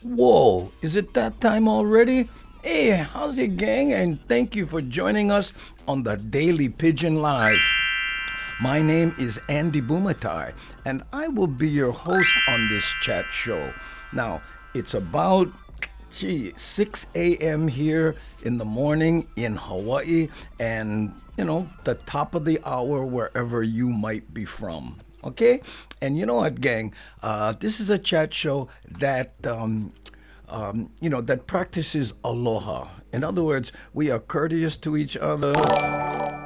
Whoa, is it that time already? Hey, how's it, gang? And thank you for joining us on the Daily Pidgin Live. My name is Andy Bumatai, and I will be your host on this chat show. Now, it's about 6 a.m. here in the morning in Hawaii, and the top of the hour wherever you might be from. Okay? And you know what, gang? This is a chat show that that practices aloha. In other words, we are courteous to each other.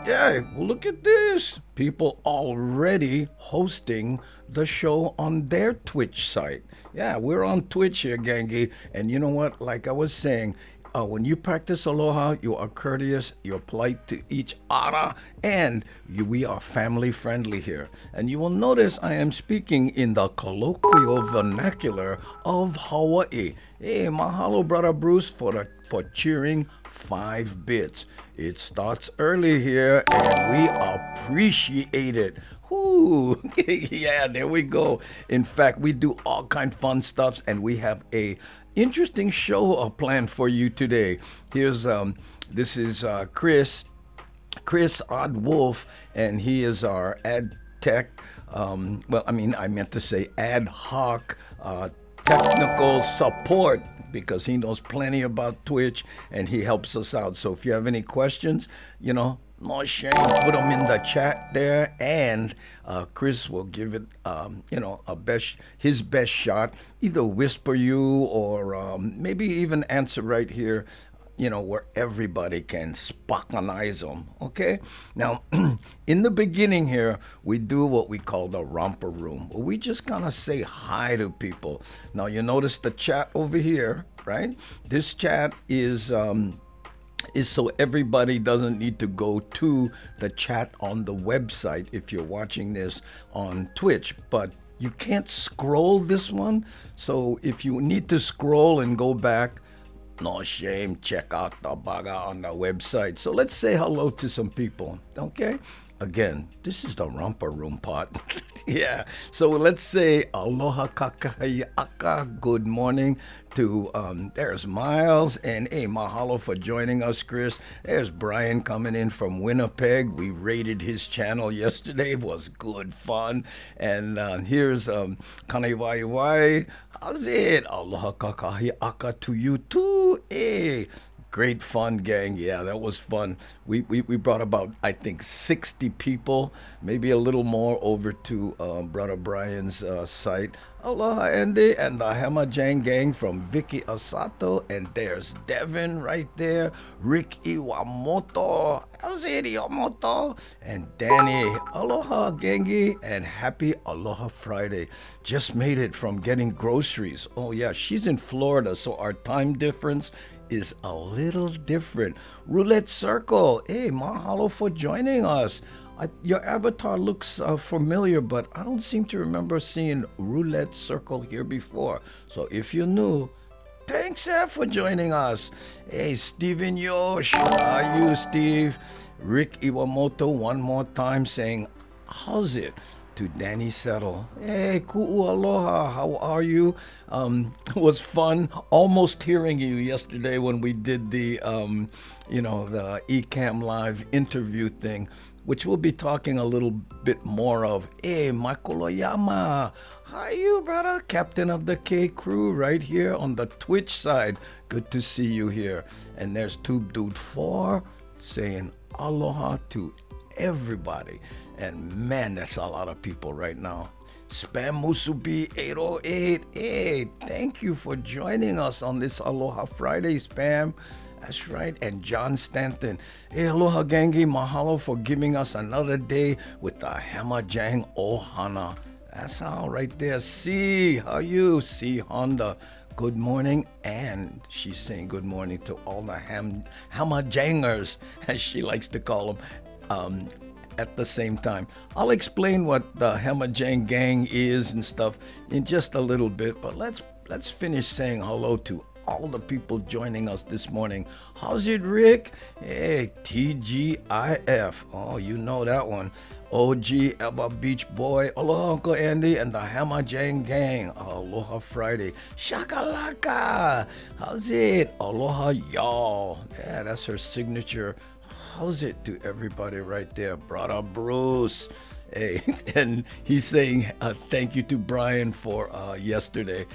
Yeah, well, look at this. People already hosting the show on their Twitch site. Yeah, we're on Twitch here, gangi. And you know what? Like I was saying, when you practice aloha, you are courteous, you're polite to each other, and we are family friendly here. And you will notice I am speaking in the colloquial vernacular of Hawaii. Hey, mahalo, Brother Bruce, for cheering 5 bits. It starts early here, and we appreciate it. Whoo, yeah, there we go. In fact, we do all kind of fun stuff, and we have a interesting show planned for you today. Here's this is Chris Odd Wolf, and he is our ad tech. Well, I meant to say ad hoc technical support, because he knows plenty about Twitch and he helps us out. So if you have any questions, no shame, put them in the chat there, and Chris will give it, his best shot. Either whisper you or maybe even answer right here, where everybody can spockanize them. Okay. Now, in the beginning here, we do what we call the romper room. We just kind of say hi to people. Now, you notice the chat over here, right? This chat is so everybody doesn't need to go to the chat on the website if you're watching this on Twitch, but you can't scroll this one. So if you need to scroll and go back, no shame, check out the baga on the website. So let's say hello to some people, okay? Again, this is the romper room part. Yeah, so let's say aloha kakaiaka, good morning to, there's Miles, and hey, mahalo for joining us, Chris. There's Brian coming in from Winnipeg. We rated his channel yesterday. It was good fun. And here's Kanaiwaiwai. How's it? Aloha kakaiaka to you too. Hey. Great fun, gang. Yeah, that was fun. We brought about, I think, 60 people, maybe a little more, over to Brother Brian's site. Aloha, Andy, and the Hamajang gang from Vicky Osato, and there's Devin right there, Rick Iwamoto, how's it, Iwamoto, and Danny. Aloha, gangi, and happy Aloha Friday. Just made it from getting groceries. Oh yeah, she's in Florida, so our time difference is a little different. Roulette Circle, hey, mahalo for joining us. Your avatar looks familiar, but I don't seem to remember seeing Roulette Circle here before. So if you're new, thanks for joining us. Hey, Steven Yosh, how are you, Steve? Rick Iwamoto, one more time saying, how's it? To Danny Settle. Hey, ku'u aloha, how are you? It was fun almost hearing you yesterday when we did the, the Ecamm Live interview thing, which we'll be talking a little bit more of. Hey, Michael Oyama, how are you, brother? Captain of the K crew right here on the Twitch side. Good to see you here. And there's Tube Dude 4 saying aloha to everybody. And man, that's a lot of people right now. Spam Musubi 808. Hey, thank you for joining us on this Aloha Friday, Spam. That's right. And John Stanton. Hey, aloha, gangi. Mahalo for giving us another day with the Hamajang Ohana. That's all right there. C, how are you? C Honda. Good morning. And she's saying good morning to all the Hamajangers, as she likes to call them. At the same time, I'll explain what the Hamajang gang is and stuff in just a little bit, but let's finish saying hello to all the people joining us this morning. How's it, Rick? Hey, TGIF. Oh, you know that one. OG Eba Beach Boy. Aloha, Uncle Andy, and the Hammer Jang Gang. Aloha Friday. Shakalaka. How's it? Aloha, y'all. Yeah, that's her signature. How's it to everybody right there? Brother Bruce. Hey, and he's saying thank you to Brian for yesterday.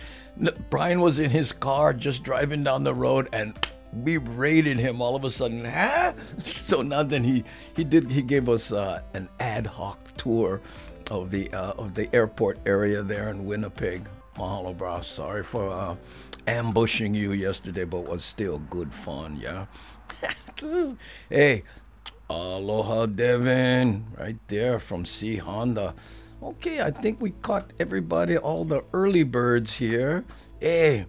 Brian was in his car just driving down the road, and we raided him all of a sudden. Huh? So now then he gave us an ad hoc tour of the airport area there in Winnipeg. Mahalo, bro. Sorry for ambushing you yesterday, but was still good fun. Yeah. Hey. Aloha, Devin, right there from C Honda. Okay, I think we caught everybody, all the early birds here. Hey,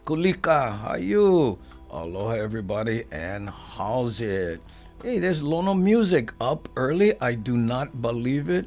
Kulika, how you? Aloha, everybody, and how's it? Hey, there's Lono Music up early. I do not believe it.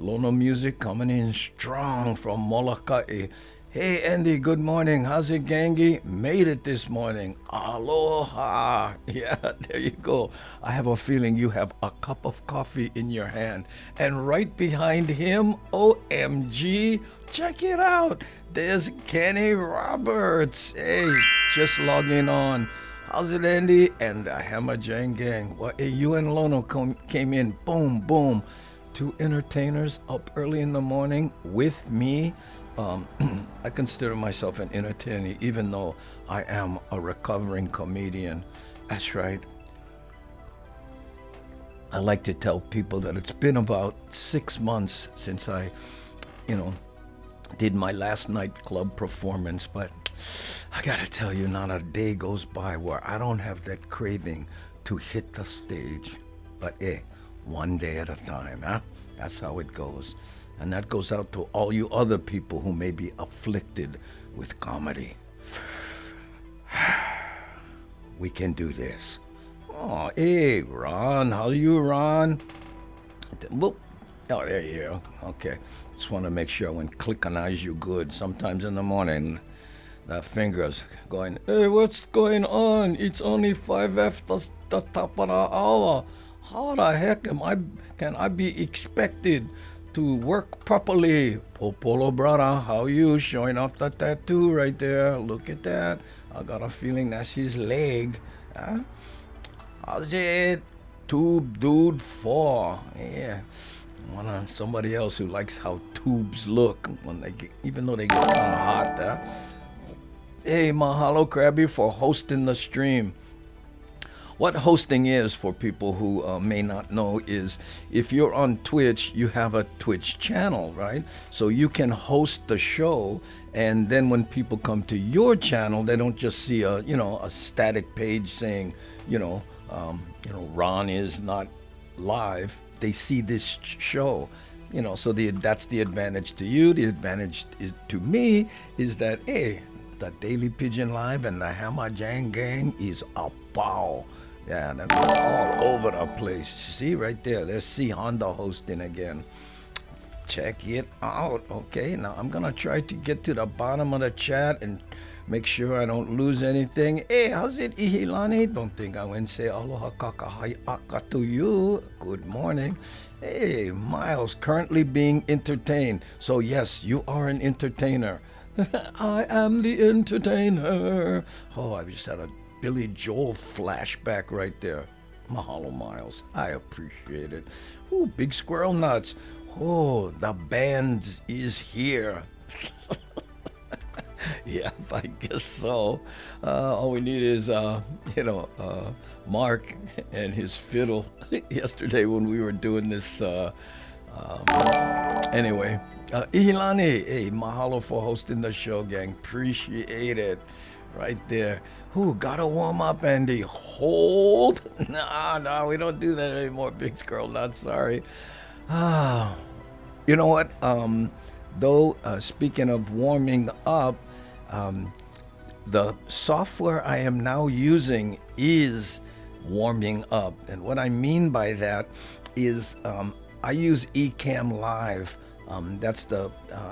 Lono Music coming in strong from Molokai. Hey, Andy, good morning. How's it, gangy? Made it this morning. Aloha. Yeah, there you go. I have a feeling you have a cup of coffee in your hand. And right behind him, OMG, check it out. There's Kenny Roberts. Hey, just logging on. How's it, Andy? And the Hammer Jang Gang. Well, hey, you and Lono came in. Boom, boom. Two entertainers up early in the morning with me. I consider myself an entertainer, even though I am a recovering comedian. That's right. I like to tell people that it's been about 6 months since I, did my last nightclub performance, but I gotta tell you, not a day goes by where I don't have that craving to hit the stage. But one day at a time, huh? That's how it goes. And that goes out to all you other people who may be afflicted with comedy. We can do this. Oh, hey, Ron. How are you, Ron? Whoop. Oh, there you go. Okay. Just want to make sure I went clickanize you good. Sometimes in the morning, the fingers going, hey, what's going on? It's only 5 after the top of the hour. How the heck can I be expected to work properly? Popolo brother, how you? Showing off the tattoo right there. Look at that. I got a feeling that's his leg. Huh? How's it? Tube Dude 4. Yeah. Somebody else who likes how tubes look when they get, even though they get kind of hot. Huh? Hey, mahalo Krabby for hosting the stream. What hosting is, for people who may not know, is if you're on Twitch, you have a Twitch channel, right? So you can host the show, and then when people come to your channel, they don't just see a static page saying, Ron is not live. They see this show, so that's the advantage to you. The advantage to me is that, hey, the Daily Pidgin Live and the Hammer Jang Gang is a bow. Yeah, that was all over the place. See right there, there's C Honda hosting again. Check it out. Okay, now I'm gonna try to get to the bottom of the chat and make sure I don't lose anything. Hey, how's it, Ihilani? Don't think I went say aloha kakahai aka to you. Good morning. Hey, Miles, currently being entertained. So yes, you are an entertainer. I am the entertainer. Oh, I just had a Billy Joel flashback right there. Mahalo, Miles. I appreciate it. Ooh, big squirrel nuts. Oh, the band is here. Yeah, I guess so. All we need is, Mark and his fiddle yesterday when we were doing this. Anyway, Ihilani, hey, mahalo for hosting the show, gang. Appreciate it. Right there. Who gotta warm up, Andy? Hold. No, we don't do that anymore, big squirrel. Not sorry. You know what? Speaking of warming up, the software I am now using is warming up. And what I mean by that is I use Ecamm Live That's the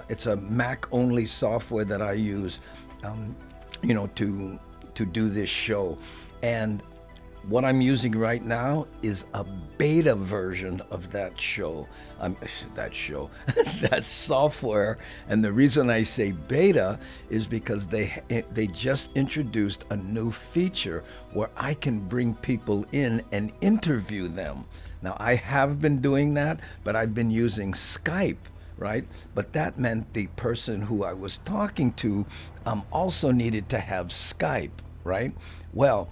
it's a Mac only software that I use, you know, to do this show. And what I'm using right now is a beta version of that show. That software. And the reason I say beta is because they just introduced a new feature where I can bring people in and interview them. Now, I have been doing that, but I've been using Skype, right? But that meant the person who I was talking to also needed to have Skype, right? Well,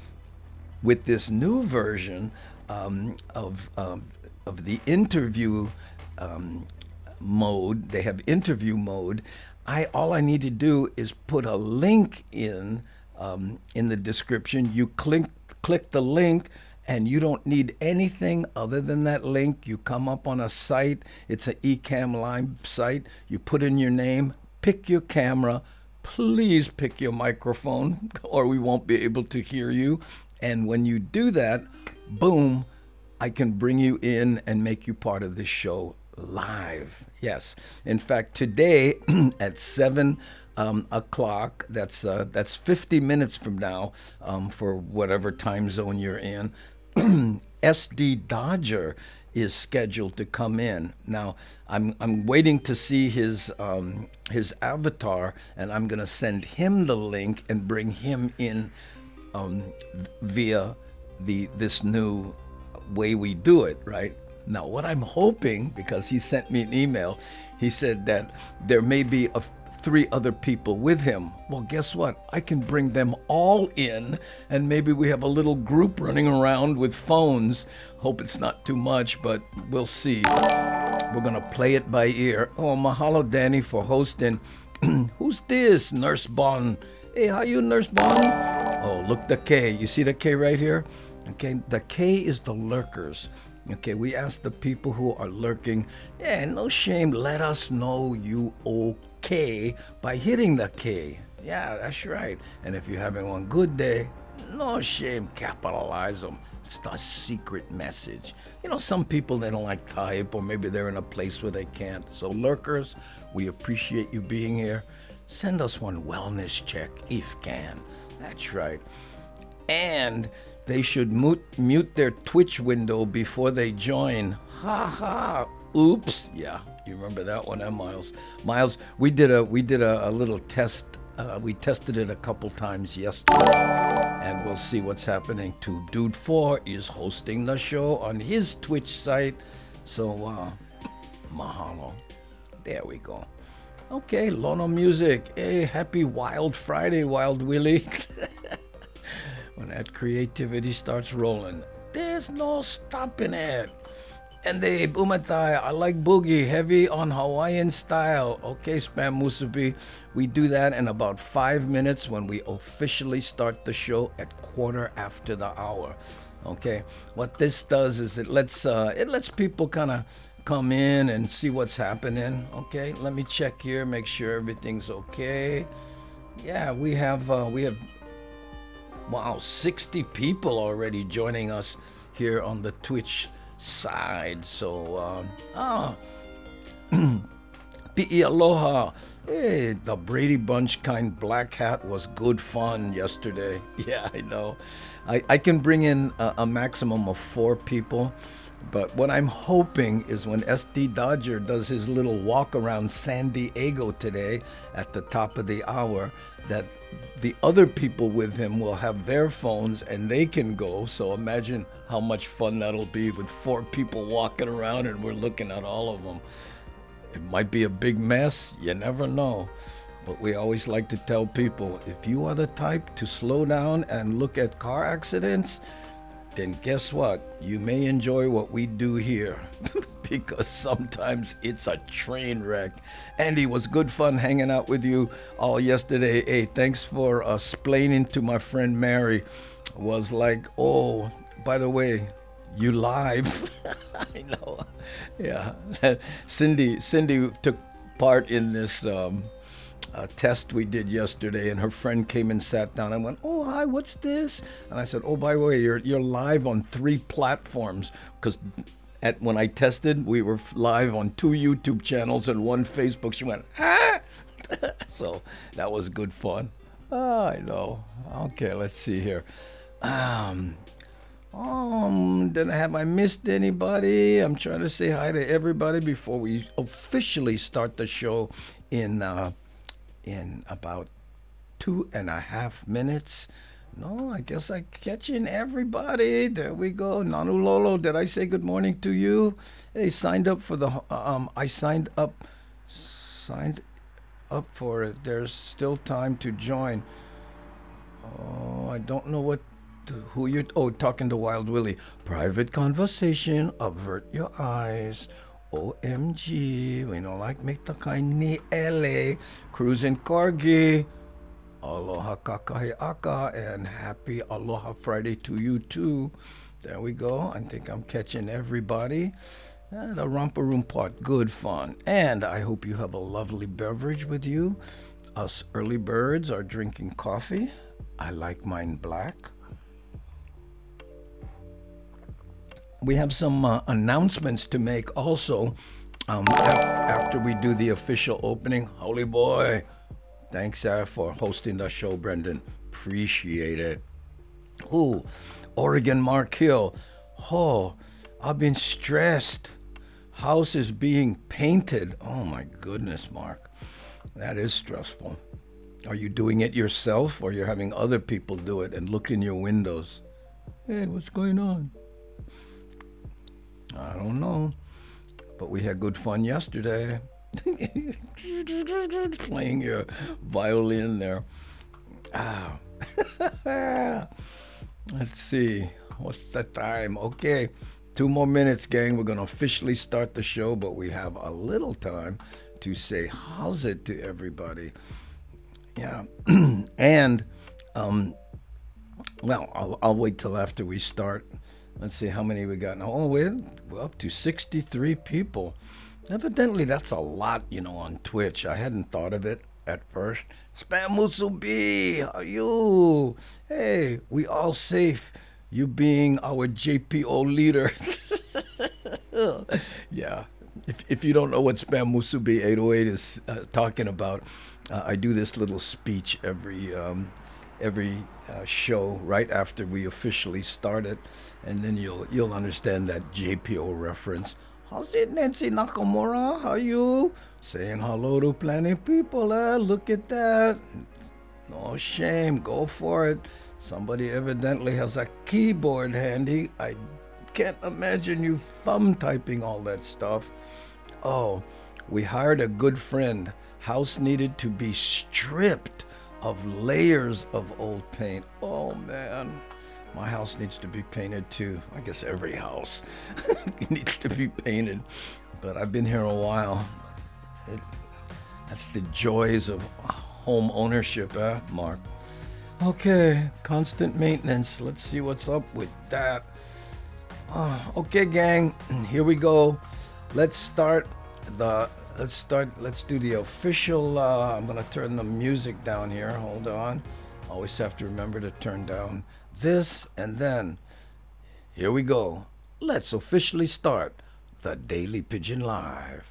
with this new version of the interview mode, they have interview mode. All I need to do is put a link in the description. You click the link, and you don't need anything other than that link. You come up on a site. It's an Ecamm Live site. You put in your name, pick your camera. Please pick your microphone, or we won't be able to hear you. And when you do that, boom, I can bring you in and make you part of this show live. Yes. In fact, today at 7 o'clock, that's 50 minutes from now, for whatever time zone you're in, SD Dodger is scheduled to come in. Now, I'm waiting to see his avatar, and I'm gonna send him the link and bring him in via this new way we do it, right? Now, what I'm hoping, because he sent me an email, he said that there may be 3 other people with him. Well, guess what? I can bring them all in, and maybe we have a little group running around with phones. Hope it's not too much, but we'll see. We're gonna play it by ear. Oh, mahalo, Danny, for hosting. Who's this? Nurse Bon. Hey, how you, Nurse Bon? Oh, look, the K. You see the K right here? Okay, the K is the lurkers. Okay, we ask the people who are lurking, yeah, no shame, let us know you okay by hitting the K. Yeah, that's right. And if you're having one good day, no shame, capitalize them. It's the secret message. You know, some people, they don't like type, or maybe they're in a place where they can't. So lurkers, we appreciate you being here. Send us one wellness check if can. That's right. And they should mute their Twitch window before they join. Ha ha. Oops. Yeah, you remember that one, Miles? Miles, we did a little test. We tested it a couple times yesterday, and we'll see what's happening. Dude 4 is hosting the show on his Twitch site. So, mahalo. There we go. Okay, Lono Music. Hey, happy Wild Friday, Wild Willie. When that creativity starts rolling, there's no stopping it. And the Bumatai, I like boogie, heavy on Hawaiian style. Okay, Spam Musubi, we do that in about 5 minutes when we officially start the show at 1:15. Okay, what this does is it lets people kind of come in and see what's happening. Okay, let me check here, make sure everything's okay. Yeah, we have wow, 60 people already joining us here on the Twitch side. So, Pi'i aloha. Hey, the Brady Bunch kind black hat was good fun yesterday. Yeah, I know. I can bring in a maximum of 4 people. But what I'm hoping is when SD Dodger does his little walk around San Diego today at the top of the hour, that the other people with him will have their phones and they can go. So imagine how much fun that'll be with 4 people walking around and we're looking at all of them. It might be a big mess, you never know. But we always like to tell people, if you are the type to slow down and look at car accidents, then guess what? You may enjoy what we do here because sometimes it's a train wreck. Andy, it was good fun hanging out with you all yesterday. Hey, thanks for explaining to my friend Mary. Was like, oh, by the way, you live. I know. Yeah. Cindy took part in this test we did yesterday, and her friend came and sat down and went, oh, hi, what's this? And I said, oh, by the way, you're live on 3 platforms, because when I tested, we were live on 2 YouTube channels and 1 Facebook. She went, ah! So that was good fun. Oh, I know. Okay, let's see here. Have I missed anybody? I'm trying to say hi to everybody before we officially start the show in about 2.5 minutes. No, I guess I'm catching everybody. There we go. Nanu Lolo, did I say good morning to you? Hey, signed up for the I signed up for it. There's still time to join. Oh, I don't know who you're talking to Wild Willie. Private conversation, avert your eyes. OMG, we don't like make the kind ni LA. Cruising Corgi. Aloha kakahiaka, and happy Aloha Friday to you too. There we go. I think I'm catching everybody. The romper room pot, good fun. And I hope you have a lovely beverage with you. Us early birds are drinking coffee. I like mine black. We have some announcements to make also after we do the official opening. Holy boy. Thanks for hosting the show, Brendan. Appreciate it. Ooh, Oregon Mark Hill. Oh, I've been stressed. House is being painted. Oh my goodness, Mark. That is stressful. Are you doing it yourself or you're having other people do it and look in your windows? Hey, what's going on? I don't know. But we had good fun yesterday. Playing your violin there. Let's see. What's the time? Okay. 2 more minutes, gang. We're going to officially start the show, but we have a little time to say how's it to everybody. Yeah. And, well, I'll wait till after we start. Let's see how many we got now. Oh, we're up to 63 people. Evidently, that's a lot, on Twitch. I hadn't thought of it at first. Spam Musubi, how are you? Hey, we all safe. You being our JPO leader. Yeah. If you don't know what Spam Musubi 808 is talking about, I do this little speech every show right after we officially start it, and then you'll understand that JPO reference. How's it, Nancy Nakamura? How are you? Saying hello to plenty of people, Look at that. No shame. Go for it. Somebody evidently has a keyboard handy. I can't imagine you thumb typing all that stuff. Oh, we hired a good friend. House needed to be stripped of layers of old paint. Oh, man. My house needs to be painted too. I guess every house needs to be painted. But I've been here a while. That's the joys of home ownership, Mark? Okay, constant maintenance. Let's see what's up with that. Okay, gang, here we go. Let's do the official, I'm gonna turn the music down here. Hold on. Always have to remember to turn down this, and then here we go. Let's officially start the Daily Pidgin Live.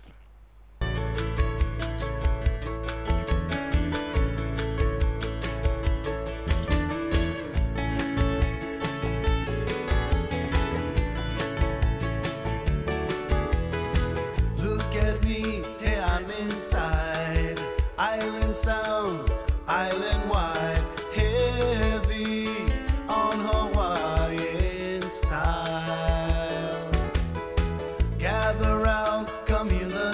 Look at me, here I'm inside. Island sounds, island wide, heavy on Hawaiian style. Gather round, come hear the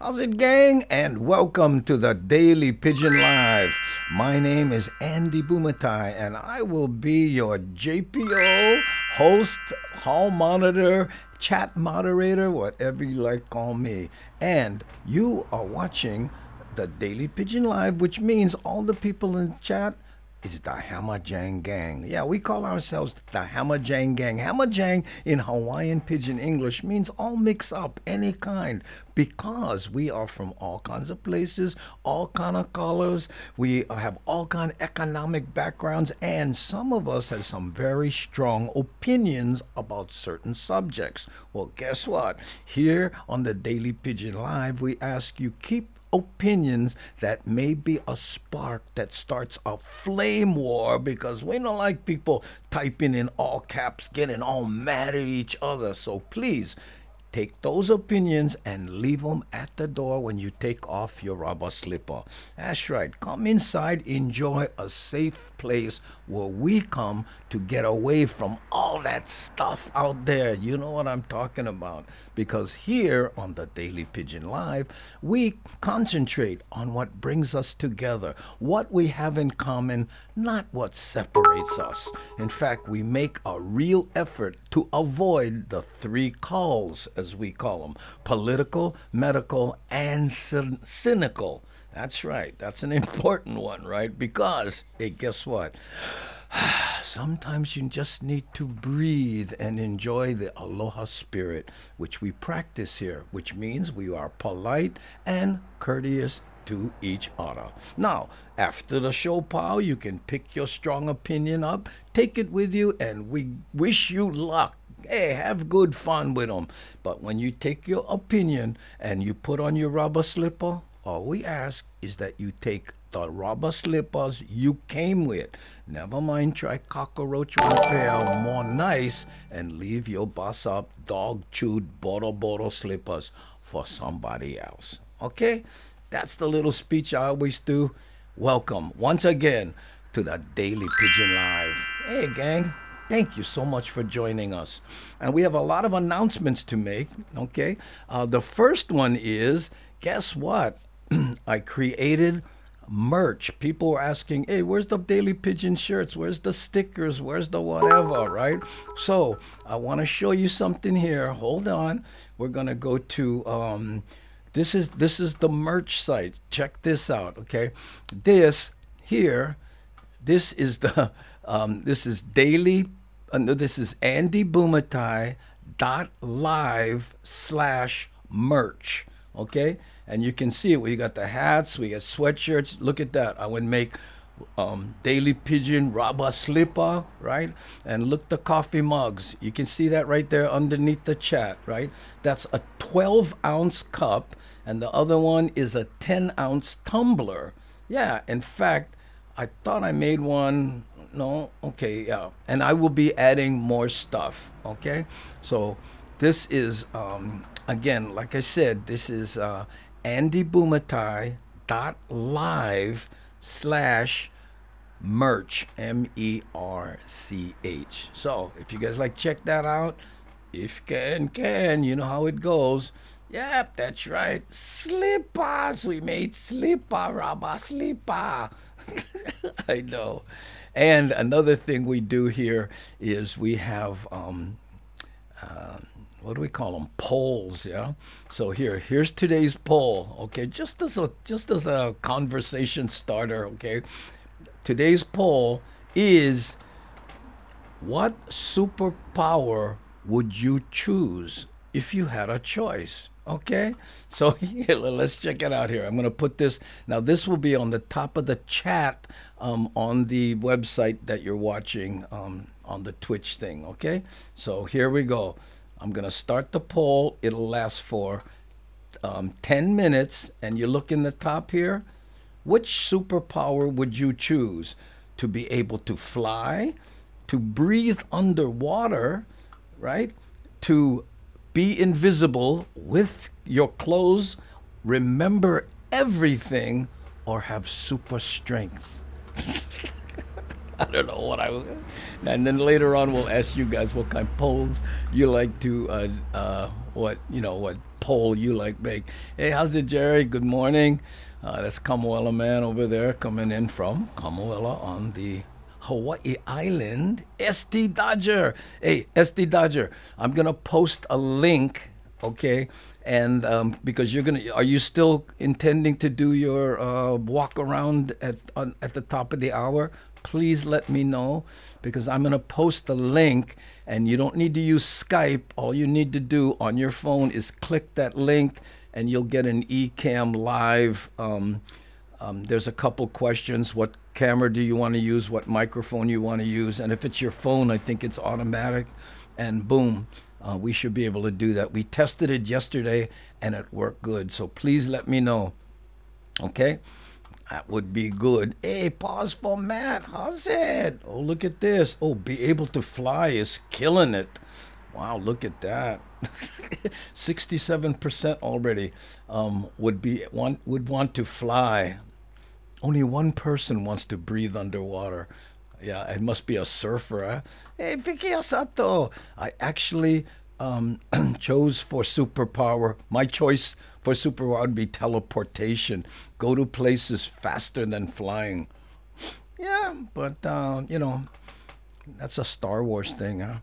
How's it, gang? And welcome to the Daily Pigeon Live. My name is Andy Bumatai, and I will be your JPO, host, hall monitor, chat moderator, whatever you like to call me. And you are watching the Daily Pigeon Live, which means all the people in the chat is the Hamajang Gang. Yeah, we call ourselves the Hamajang Gang. Hamajang in Hawaiian Pidgin English means all mix up, any kind, because we are from all kinds of places, all kind of colors. We have all kind of economic backgrounds, and some of us have some very strong opinions about certain subjects. Well, guess what? Here on the Daily Pigeon Live, we ask you keep opinions that may be a spark that starts a flame war, because we don't like people typing in all caps, getting all mad at each other. So please take those opinions and leave them at the door when you take off your rubber slipper. That's right. Come inside, enjoy a safe place where we come to get away from all that stuff out there. You know what I'm talking about. Because here on the Daily Pigeon Live, we concentrate on what brings us together, what we have in common, not what separates us. In fact, we make a real effort to avoid the three calls, as we call them: political, medical, and cynical. That's right. That's an important one, right? Because, hey, guess what? Sometimes you just need to breathe and enjoy the aloha spirit, which we practice here, which means we are polite and courteous to each other. Now, after the show, pal, you can pick your strong opinion up, take it with you, and we wish you luck. Hey, have good fun with them. But when you take your opinion and you put on your rubber slipper, all we ask is that you take the rubber slippers you came with. Never mind, try cockroach repair, more nice, and leave your bus up dog-chewed boro slippers for somebody else. Okay? That's the little speech I always do. Welcome once again to the Daily Pigeon Live. Hey, gang. Thank you so much for joining us. And we have a lot of announcements to make, okay? The first one is, guess what? I created merch. People were asking, hey, where's the Daily Pigeon shirts? Where's the stickers? Where's the whatever, right? So I want to show you something here. Hold on. We're going to go to, this is the merch site. Check this out, okay? This here, this is the, this is this is andybumatai.live/merch, okay? And you can see it. We got the hats, we got sweatshirts. Look at that. I would make Daily Pigeon rubber slipper, right? And look, the coffee mugs. You can see that right there underneath the chat, right? That's a 12-ounce cup, and the other one is a 10-ounce tumbler. Yeah, in fact, I thought I made one. No, okay, yeah. And I will be adding more stuff, okay? So this is, again, like I said, this is andybumatai.live/merch, MERCH. So if you guys like, check that out. If can, you know how it goes. Yep, that's right. Slippers. We made slipper, rubber slipper. I know. And another thing we do here is we have what do we call them? Polls, yeah. So here's today's poll, okay? Just as a conversation starter, okay? Today's poll is, what superpower would you choose if you had a choice? Okay, so here, let's check it out here. I'm going to put this, now this will be on the top of the chat on the website that you're watching on the Twitch thing, okay? So here we go. I'm going to start the poll. It'll last for 10 minutes, and you look in the top here. Which superpower would you choose? To be able to fly, to breathe underwater, right? To be invisible with your clothes, remember everything, or have super strength? I don't know what I will. And then later on, we'll ask you guys what kind of polls you like to, what poll you like make. Hey, how's it, Jerry? Good morning. That's Kamuela man over there coming in from Kamuela on the Hawaii Island. ST Dodger. Hey, ST Dodger, I'm going to post a link, okay? And because are you still intending to do your walk around at the top of the hour? Please let me know, because I'm going to post a link, and you don't need to use Skype. All you need to do on your phone is click that link, and you'll get an eCam live. There's a couple questions. What camera do you want to use? What microphone you want to use? And if it's your phone, I think it's automatic. And boom, we should be able to do that. We tested it yesterday, and it worked good. So please let me know. Okay? That would be good. Hey, pause for Matt. How's it? Oh, look at this. Oh, be able to fly is killing it. Wow, look at that. 67% already would want to fly. Only one person wants to breathe underwater. Yeah, it must be a surfer. Huh? Hey, Vicky Asato. I actually chose for superpower. My choice for superpower would be teleportation. Go to places faster than flying. Yeah, but, that's a Star Wars thing, huh?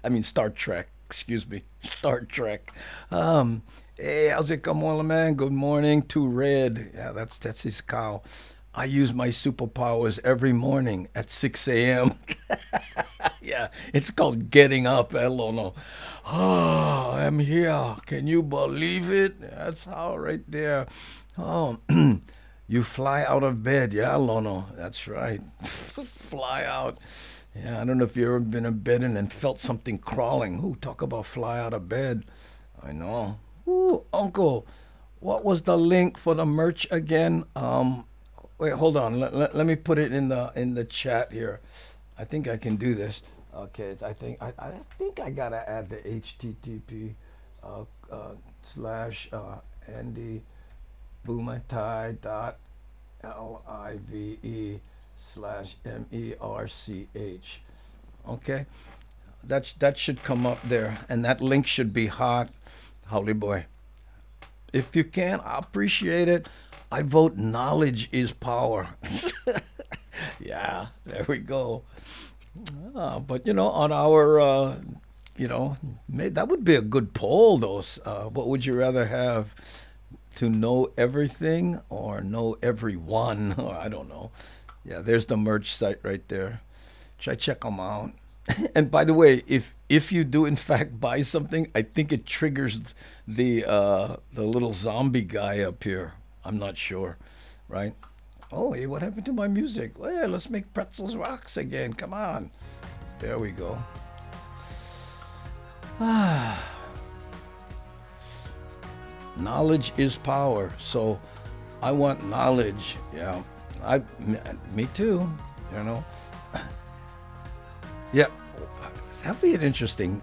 I mean, Star Trek. Excuse me. Star Trek. Hey, how's it, Kamola man? Good morning. To Red. Yeah, that's his cow. I use my superpowers every morning at 6 a.m. Yeah, it's called getting up. Hello, no. Oh, I'm here. Can you believe it? That's how right there. Oh, you fly out of bed. Yeah, Lono. That's right. Fly out. Yeah, I don't know if you've ever been in bed and then felt something crawling. Ooh, talk about fly out of bed. I know. Ooh, Uncle, what was the link for the merch again? Wait, hold on. Let me put it in the chat here. I think I can do this. Okay, I think I gotta add the HTTP slash Andy Bumatai .live slash MERCH. Okay, that should come up there, and that link should be hot. Holly boy, if you can, I appreciate it. I vote knowledge is power. Yeah, there we go. But on our that would be a good poll though. What would you rather have, to know everything or know everyone? I don't know. Yeah, there's the merch site right there. Should I check them out? And by the way, if you do in fact buy something, I think it triggers the little zombie guy up here. I'm not sure, right? Oh, hey, what happened to my music? Well, let's make Pretzels Rocks again. Come on. There we go. Knowledge is power. So I want knowledge. Yeah. Me too, Yeah, that'd be an interesting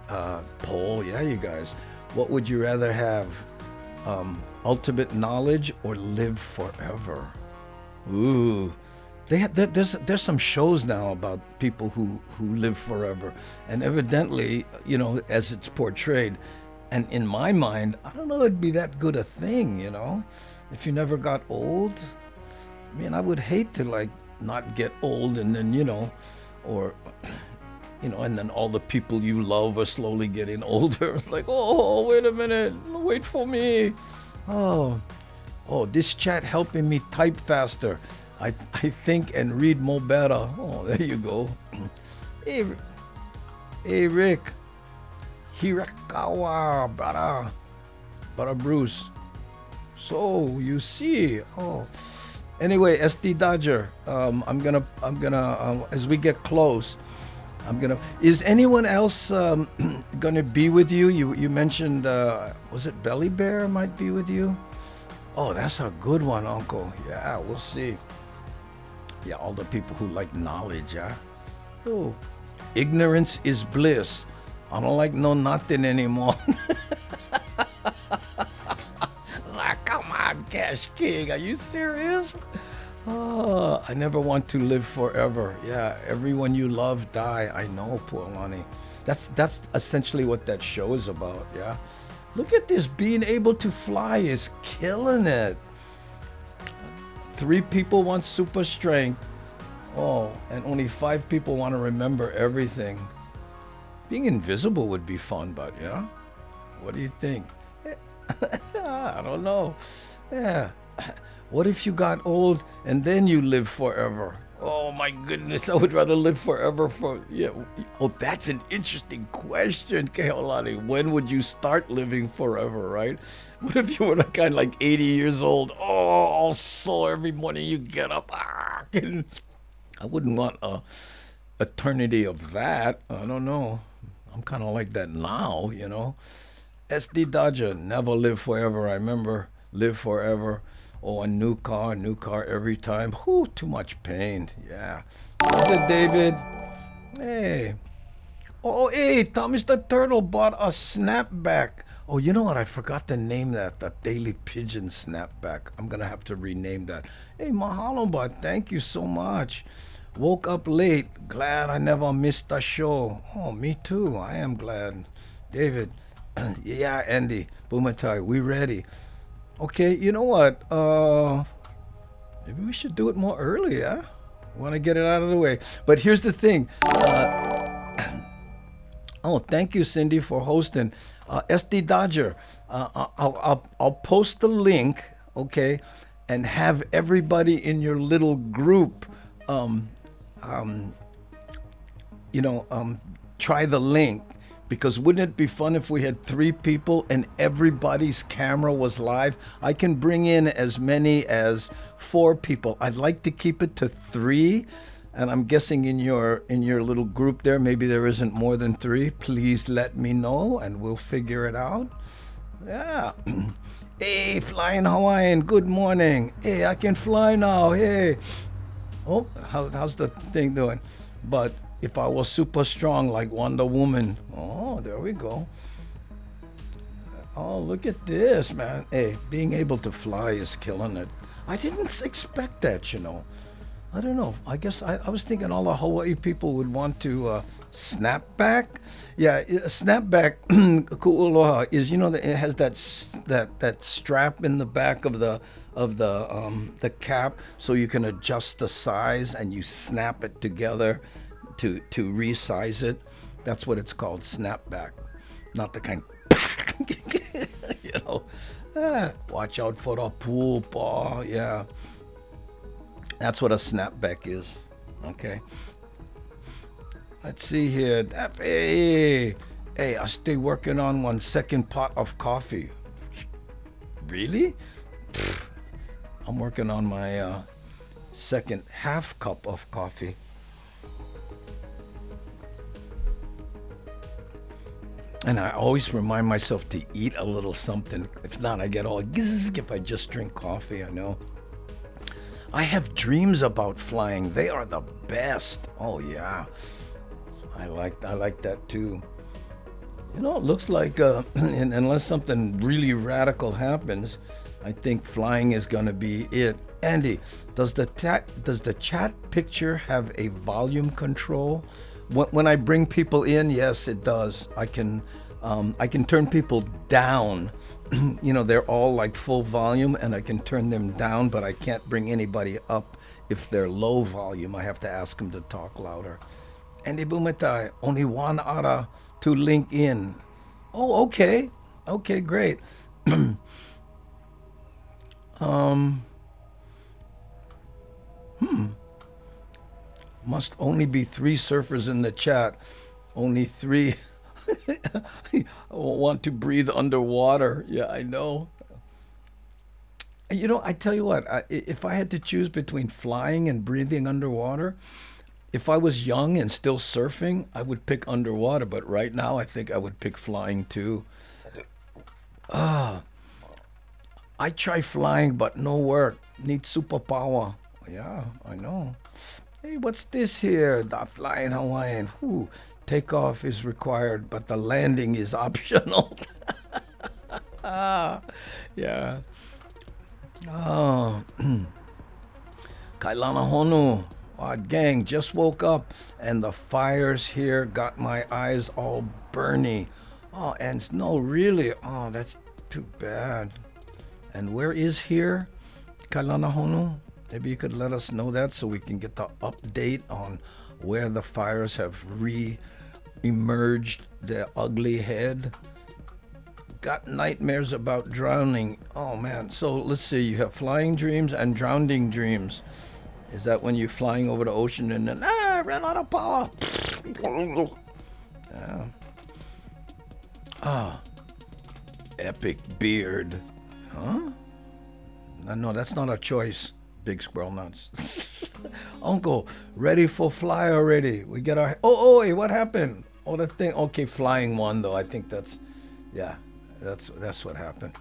poll. Yeah, you guys. What would you rather have? Ultimate knowledge or live forever? Ooh. There's some shows now about people who live forever. And evidently, as it's portrayed, and in my mind, I don't know it'd be that good a thing, if you never got old. I mean, I would hate to not get old and then, or, and then all the people you love are slowly getting older. It's like, oh, wait a minute, wait for me. Oh, this chat helping me type faster. I think and read more better. Oh, there you go. Hey, Rick. Hirakawa, brother Bruce. So you see, Anyway, SD Dodger, I'm gonna as we get close, is anyone else gonna be with you? You mentioned, was it Belly Bear might be with you? Oh, that's a good one, Uncle. Yeah, we'll see. Yeah, all the people who like knowledge, yeah. Oh, ignorance is bliss. I don't like know nothing anymore. Come on, Cash King, are you serious? Oh, I never want to live forever. Yeah, everyone you love die. I know, Pualani. That's essentially what that show is about. Yeah, look at this. Being able to fly is killing it. 3 people want super strength. Oh, and only 5 people want to remember everything. Being invisible would be fun, but yeah. What do you think? I don't know. Yeah. What if you got old and then you live forever? Oh my goodness, I would rather live forever for, yeah. Oh, that's an interesting question, Keolani. When would you start living forever, right? What if you were the kind like 80 years old? Oh, all sore every morning you get up. Ah, I wouldn't want a eternity of that. I don't know. I'm kind of like that now, you know. SD Dodger, never live forever. I remember live forever. Oh, a new car every time. Whew, too much pain. Yeah. Is it David? Hey. Oh, hey, Thomas the Turtle bought a snapback. Oh, you know what? I forgot to name that. The Daily Pidgin snapback. I'm going to have to rename that. Hey, mahalo, bud. Thank you so much. Woke up late. Glad I never missed a show. Oh, me too. I am glad. David. Yeah, Andy. Bumatai, we ready. Okay, you know what? Maybe we should do it more early, yeah? Want to get it out of the way. But here's the thing. Oh, thank you, Cindy, for hosting. SD Dodger, I'll post the link, okay, and have everybody in your little group, try the link. Because wouldn't it be fun if we had 3 people and everybody's camera was live? I can bring in as many as 4 people. I'd like to keep it to 3. And I'm guessing in your little group there, maybe there isn't more than 3. Please let me know and we'll figure it out. Yeah. Hey, Flying Hawaiian, good morning. Hey, I can fly now. Hey. Oh, how's the thing doing? But if I was super strong like Wonder Woman. Oh, there we go. Oh, look at this, man. Hey, being able to fly is killing it. I didn't expect that, you know. I don't know. I guess I was thinking all the Hawaii people would want to snap back. Yeah, a snapback ku'uloha is, you know, that it has that strap in the back of the cap, so you can adjust the size and you snap it together to resize it. That's what it's called, snapback. Not the kind, you know. Watch out for the pool ball. Yeah. That's what a snapback is. Okay. Let's see here. Hey, I stay working on 1 second pot of coffee. Really? I'm working on my second half cup of coffee. And I always remind myself to eat a little something. If not, I get all gizzz if I just drink coffee, I know. I have dreams about flying. They are the best. Oh yeah. I like that too. You know, it looks like unless something really radical happens, I think flying is going to be it. Andy, does the chat picture have a volume control? When I bring people in, yes, it does. I can turn people down. You know, they're all like full volume, and I can turn them down, but I can't bring anybody up if they're low volume. I have to ask them to talk louder. Andy Bumatai, only 1 ara to link in. Oh, okay. Okay, great. Must only be 3 surfers in the chat. Only 3 want to breathe underwater. Yeah, I know. You know, I tell you what, if I had to choose between flying and breathing underwater, if I was young and still surfing, I would pick underwater. But right now, I think I would pick flying too. I try flying, but no work. Need superpower. Yeah, I know. Hey, what's this here? The Flying Hawaiian. Whew. Takeoff is required, but the landing is optional. Yeah. Oh. Kailana Honu. Gang, just woke up and the fires here got my eyes all burny. Oh, and snow, really? Oh, that's too bad. And where is here, Kailana Honu? Maybe you could let us know that so we can get the update on where the fires have re-emerged their ugly head. Got nightmares about drowning. Oh man, so let's see, you have flying dreams and drowning dreams. Is that when you're flying over the ocean and then, I ran out of power? Yeah. Ah, epic beard. Huh? No, that's not a choice, big squirrel nuts. Uncle, ready for fly already. We get our, hey, what happened? Oh, the thing, okay, flying one though. I think that's, yeah, that's what happened.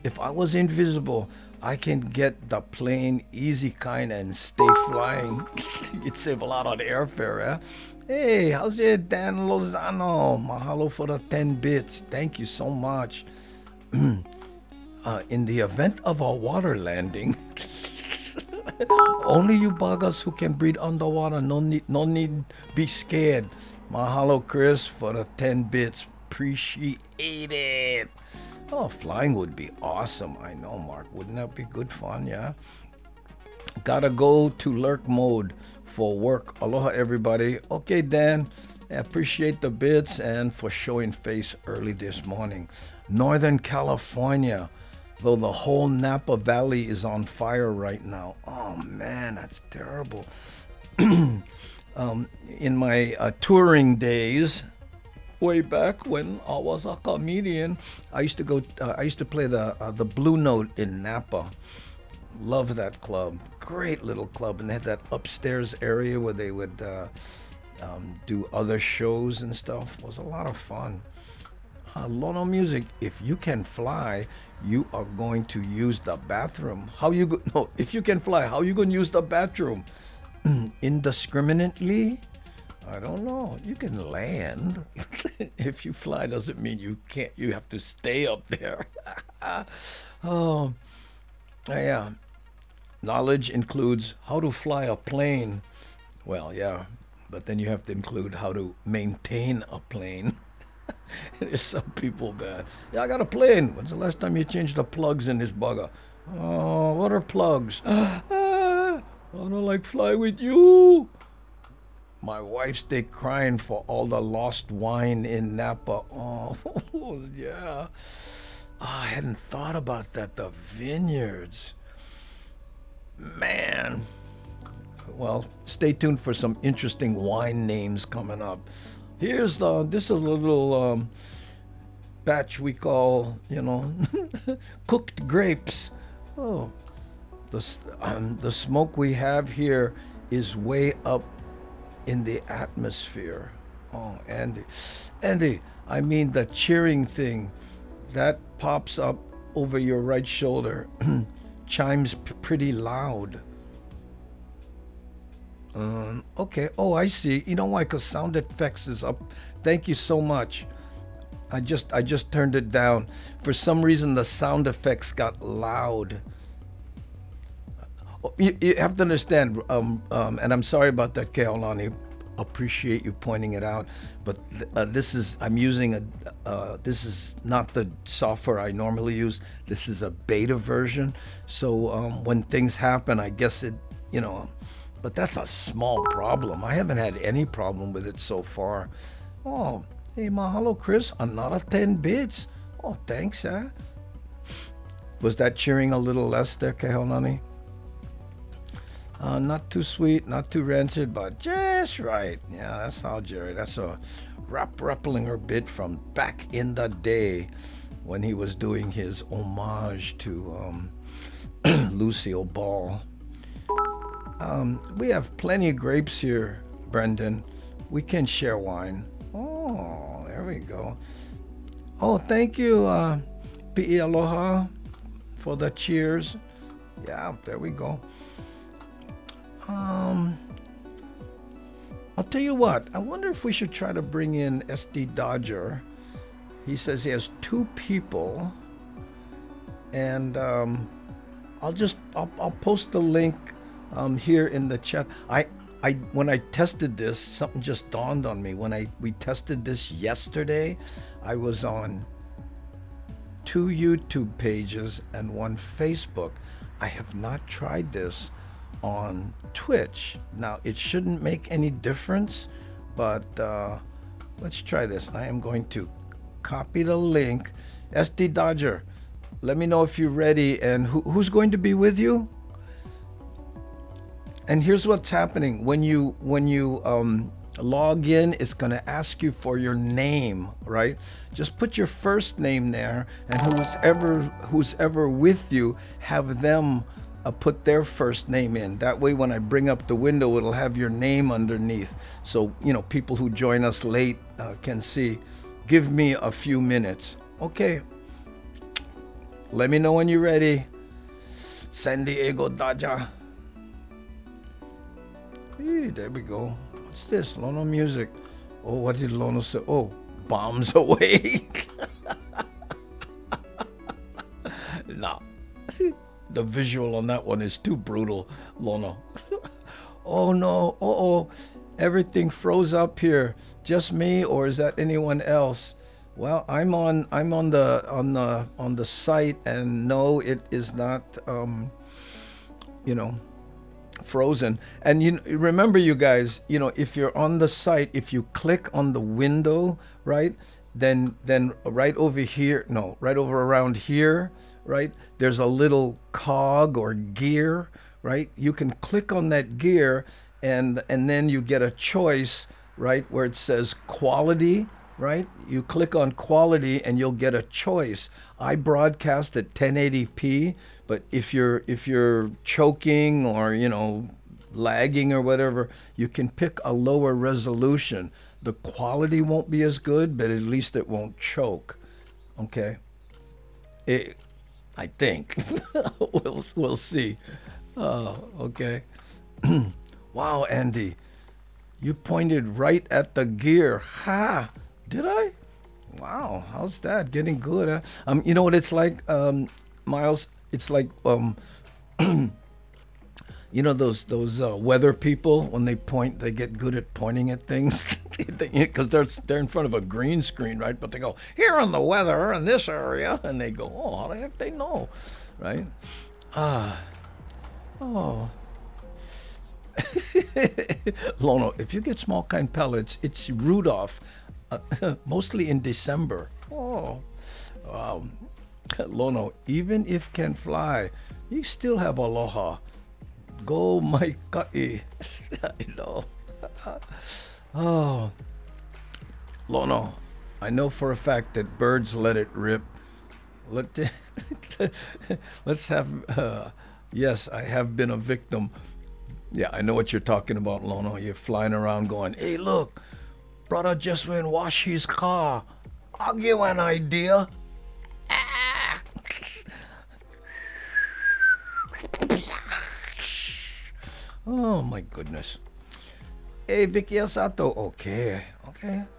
If I was invisible, I can get the plane easy kind and stay flying. You'd save a lot on airfare, eh? Hey, how's it, Dan Lozano? Mahalo for the 10 bits. Thank you so much. In the event of a water landing, only you buggers who can breathe underwater, no need be scared. Mahalo, Chris, for the 10 bits. Appreciate it. Oh, flying would be awesome. I know, Mark. Wouldn't that be good fun? Yeah. Gotta go to lurk mode for work. Aloha, everybody. Okay, Dan. I appreciate the bits and for showing face early this morning. Northern California, though the whole Napa Valley is on fire right now. Oh, man, that's terrible. In my touring days, way back when I was a comedian, I used to go. I used to play the Blue Note in Napa. Love that club. Great little club, and they had that upstairs area where they would do other shows and stuff. It was a lot of fun. Lono Music. If you can fly, you are going to use the bathroom. How you go? No, if you can fly, how you going to use the bathroom? Indiscriminately? I don't know. You can land. If you fly doesn't mean you can't. You have to stay up there. Oh, yeah. Knowledge includes how to fly a plane. Well, yeah, but then you have to include how to maintain a plane. There's some people bad. Yeah, I got a plane. When's the last time you changed the plugs in this bugger? Oh, what are plugs? I don't like fly with you. My wife stayed crying for all the lost wine in Napa. Oh, yeah. Oh, I hadn't thought about that. The vineyards. Man. Well, stay tuned for some interesting wine names coming up. This is a little batch we call, cooked grapes. Oh, the smoke we have here is way up in the atmosphere. Oh, Andy, I mean the cheering thing that pops up over your right shoulder chimes pretty loud. Okay. Oh, I see. You know why? Because sound effects is up. Thank you so much. I just turned it down. For some reason, the sound effects got loud. You have to understand, and I'm sorry about that, Keolani. Appreciate you pointing it out, but this is not the software I normally use. This is a beta version, so when things happen, I guess it, but that's a small problem. I haven't had any problem with it so far. Oh, hey, mahalo, Chris. Another 10 bits. Oh, thanks, huh? Was that cheering a little less there, Keolani? Not too sweet, not too rancid, but just right. Yeah, that's how Jerry. That's a Rapplinger bit from back in the day when he was doing his homage to Lucille Ball. We have plenty of grapes here, Brendan. We can share wine. Oh, there we go. Oh, thank you, P.E. Aloha, for the cheers. Yeah, there we go. I'll tell you what, I wonder if we should try to bring in SD Dodger. He says he has 2 people, and I'll I'll post the link here in the chat. When I tested this, something just dawned on me. When we tested this yesterday, I was on 2 YouTube pages and 1 Facebook. I have not tried this on Twitch. Now, it shouldn't make any difference, but let's try this. I am going to copy the link. SD Dodger, let me know if you're ready, and who's going to be with you? And here's what's happening. When you log in, it's going to ask you for your name, right? Just put your first name there, and who's ever with you, have them put their first name in. That way, when I bring up the window, it'll have your name underneath. So, you know, people who join us late can see. Give me a few minutes. Okay. Let me know when you're ready. San Diego Dodger. Hey, there we go. What's this? Lono music. Oh, what did Lono say? Oh, bombs away. No. The visual on that one is too brutal, Lono. Oh no. Uh-oh. Everything froze up here. Just me, or is that anyone else? Well, I'm on the site, and no, it is not you know, frozen. And you remember, you guys, you know, if you're on the site, if you click on the window, right, then right over here, no, right over around here, right, there's a little cog or gear, right? You can click on that gear, and then you get a choice, right, where it says quality, right? You click on quality and you'll get a choice. I broadcast at 1080p, but if you're choking or, you know, lagging or whatever, you can pick a lower resolution. The quality won't be as good, but at least it won't choke. Okay? I think. we'll see. Okay. Wow, Andy. You pointed right at the gear. Ha! Did I? Wow, how's that? Getting good, huh? You know what it's like, Miles? It's like, you know those weather people, when they point, they get good at pointing at things, because they're in front of a green screen, right? But they go, here on the weather in this area, and they go, oh, how the heck they know, right? Oh. Lono, if you get small kind pellets, it's Rudolph, mostly in December. Oh, Lono, even if can fly, you still have aloha. Go my ka'i. I know. Oh, Lono, I know for a fact that birds let it rip. Let's have. Yes, I have been a victim. Yeah, I know what you're talking about, Lono. You're flying around going, hey, look, brother just went wash his car. I'll give you an idea. Ah. Oh, my goodness. Hey, Vicky Asato. Okay.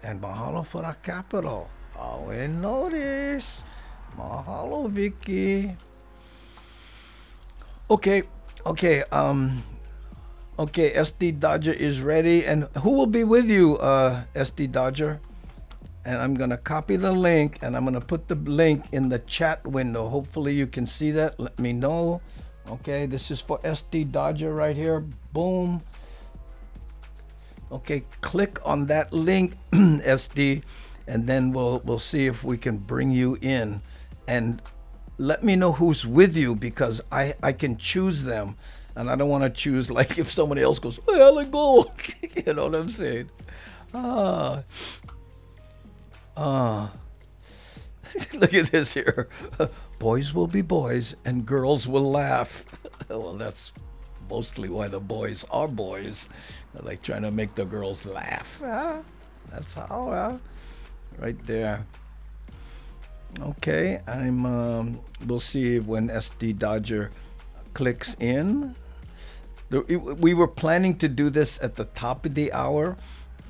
And mahalo for the capital. I notice. Mahalo, Vicky. Okay, SD Dodger is ready. And who will be with you, SD Dodger? And I'm going to copy the link, and I'm going to put the link in the chat window. Hopefully you can see that. Let me know. Okay, this is for SD Dodger right here. Boom. Okay, click on that link, SD, and then we'll see if we can bring you in. And let me know who's with you, because I can choose them. And I don't want to choose, like, if somebody else goes, well, let go. You know what I'm saying? Look at this here. Boys will be boys and girls will laugh. Well, that's mostly why the boys are boys. They're like trying to make the girls laugh. That's how, right there. Okay, we'll see when SD Dodger clicks in. We were planning to do this at the top of the hour,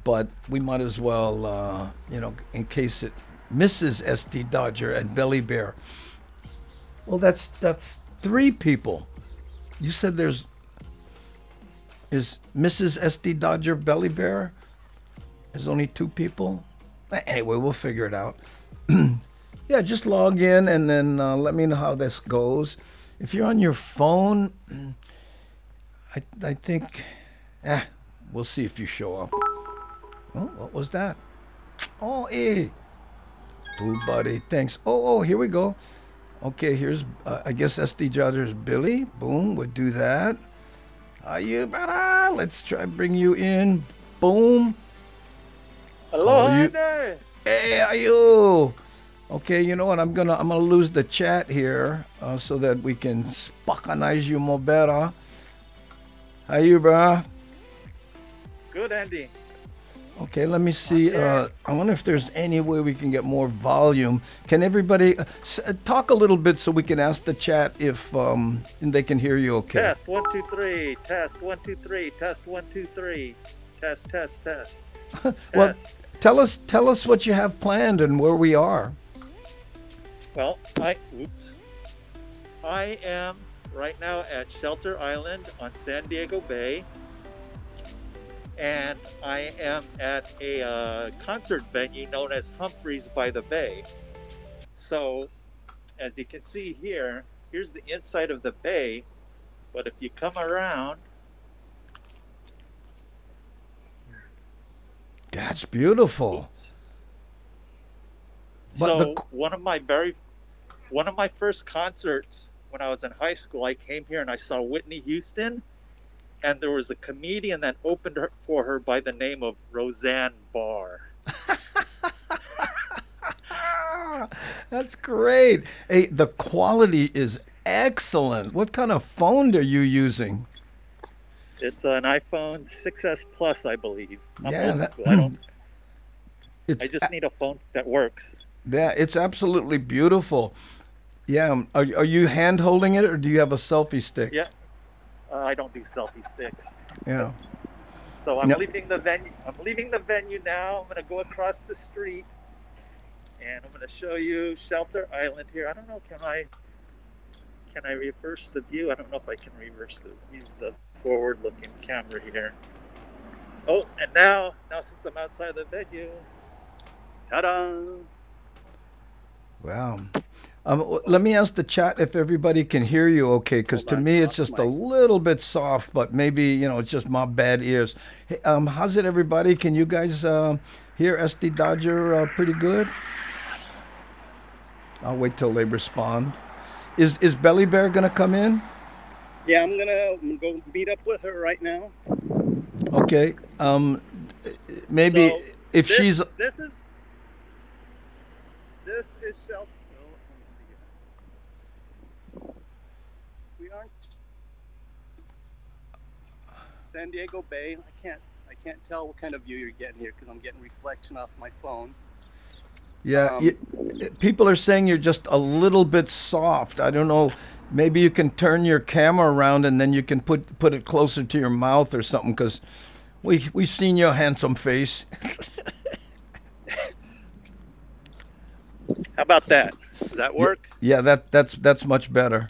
but we might as well, you know, in case it misses SD Dodger and Belly Bear. Well, that's 3 people. You said is Mrs. SD Dodger Belly Bear? There's only 2 people? Anyway, we'll figure it out. Yeah, just log in and then let me know how this goes. If you're on your phone, I think, we'll see if you show up. Oh, what was that? Oh, hey. Dude, buddy, thanks. Oh, here we go. Okay, here's, I guess SD Dodger's Billy. Boom, we'll do that. Are you better? Let's try bring you in. Boom. Hello there. Hey, are you? Okay, you know what? I'm gonna lose the chat here so that we can spockanize you more better. How you, bruh? Good, Andy. Okay, let me see. I wonder if there's any way we can get more volume. Can everybody talk a little bit so we can ask the chat if they can hear you okay? Test 1 2 3. Test 1 2 3. Test 1 2 3. Test. Well, tell us what you have planned and where we are. Well, I am right now at Shelter Island on San Diego Bay, and I am at a concert venue known as Humphreys by the Bay. So, as you can see here, here's the inside of the bay, but if you come around, that's beautiful. So one of my first concerts when I was in high school, I came here and I saw Whitney Houston, and there was a comedian that opened for her by the name of Roseanne Barr. That's great. Hey, the quality is excellent. What kind of phone are you using? It's an iPhone 6S Plus, I believe. I'm Yeah, old school. I just need a phone that works. Yeah, it's absolutely beautiful. Yeah, are you hand holding it or do you have a selfie stick? Yeah, I don't do selfie sticks. Yeah. So I'm leaving the venue. I'm leaving the venue now. I'm going to go across the street, and I'm going to show you Shelter Island here. I don't know. Can I reverse the view? I don't know if I can use the forward-looking camera here. Oh, and now since I'm outside the venue, ta-da! Wow. Let me ask the chat if everybody can hear you okay, because to me it's just a little bit soft, but maybe, it's just my bad ears. Hey, how's it, everybody? Can you guys hear SD Dodger pretty good? I'll wait till they respond. Is Belly Bear going to come in? Yeah, I'm gonna go meet up with her right now. Okay. Maybe So if she's... This is Shelter. We aren't San Diego Bay. I can't tell what kind of view you're getting here because I'm getting reflection off my phone. Yeah, people are saying you're just a little bit soft. I don't know. Maybe you can turn your camera around and then you can put it closer to your mouth or something, because we've seen your handsome face. How about that? Does that work? Yeah, that's much better.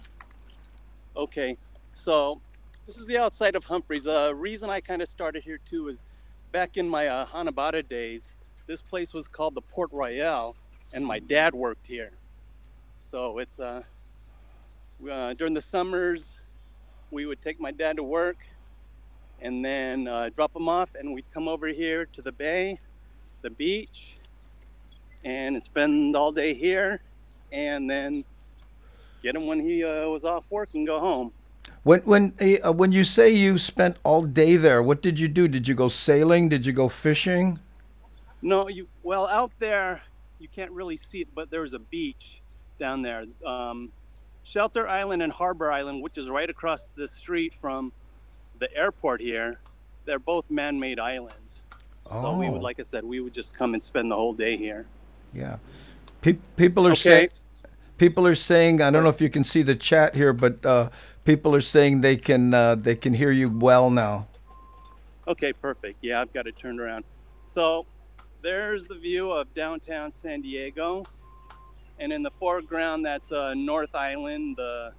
Okay, so this is the outside of Humphreys. The reason I kind of started here too is back in my Hanabata days, this place was called the Port Royale, and my dad worked here. So it's during the summers, we would take my dad to work and then drop him off, and we'd come over here to the bay, the beach, and spend all day here, and then get him when he was off work and go home. When you say you spent all day there, what did you do? Did you go sailing? Did you go fishing? No, well, out there you can't really see it, but there's a beach down there. Shelter Island and Harbor Island, which is right across the street from the airport here, they're both man-made islands. So we would, like I said, we would just come and spend the whole day here. Yeah. People are saying, I don't know if you can see the chat here, but people are saying they can hear you well now. Okay, perfect. Yeah, I've got it turned around. So there's the view of downtown San Diego. And in the foreground, that's North Island, the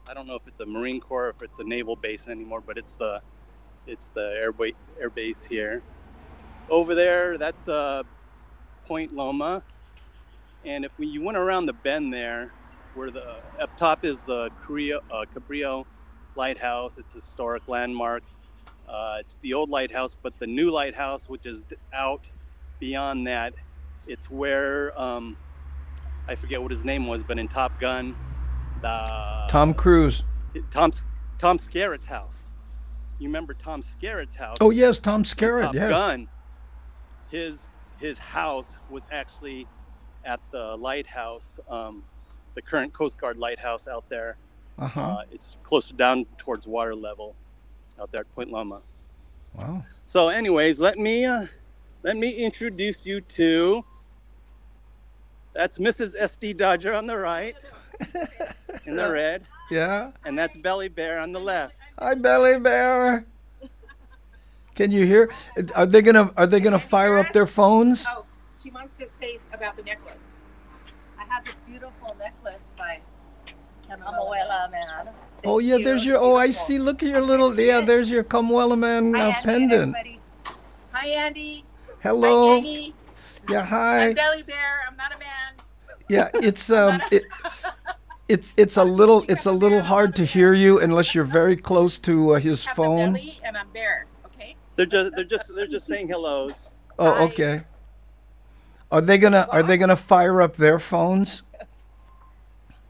I don't know if it's a Marine Corps, or if it's a naval base anymore, but it's the air base here. Over there, that's Point Loma, and if you went around the bend there, where the up top is the Cabrillo Lighthouse. It's a historic landmark. It's the old lighthouse, but the new lighthouse, which is out beyond that, it's where I forget what his name was, but in Top Gun, Tom Cruise. Tom Skerritt's house. You remember Tom Skerritt's house? Oh yes, Tom Skerritt. Top yes. Gun. His house was actually at the lighthouse, the current Coast Guard lighthouse out there. It's closer down towards water level out there at Point Loma. Wow. So anyways, let me introduce you to, that's Mrs. SD Dodger on the right in the red. Yeah. And that's Belly Bear on the left. Hi, Belly Bear. Can you hear? Are they gonna fire up their phones? Oh, she wants to say about the necklace. I have this beautiful necklace by Camuela Man. Oh yeah, there's your. Oh, I see. Look at your little. Yeah, there's your Camuela Man pendant. Hi, Andy. Hello. Hi, Katie. Yeah, hi. I'm Belly Bear. I'm not a man. Yeah, it's a little hard to hear you unless you're very close to his phone. I'm Belly and I'm Bear. Okay. They're just saying hellos. Oh, okay. Are they gonna fire up their phones?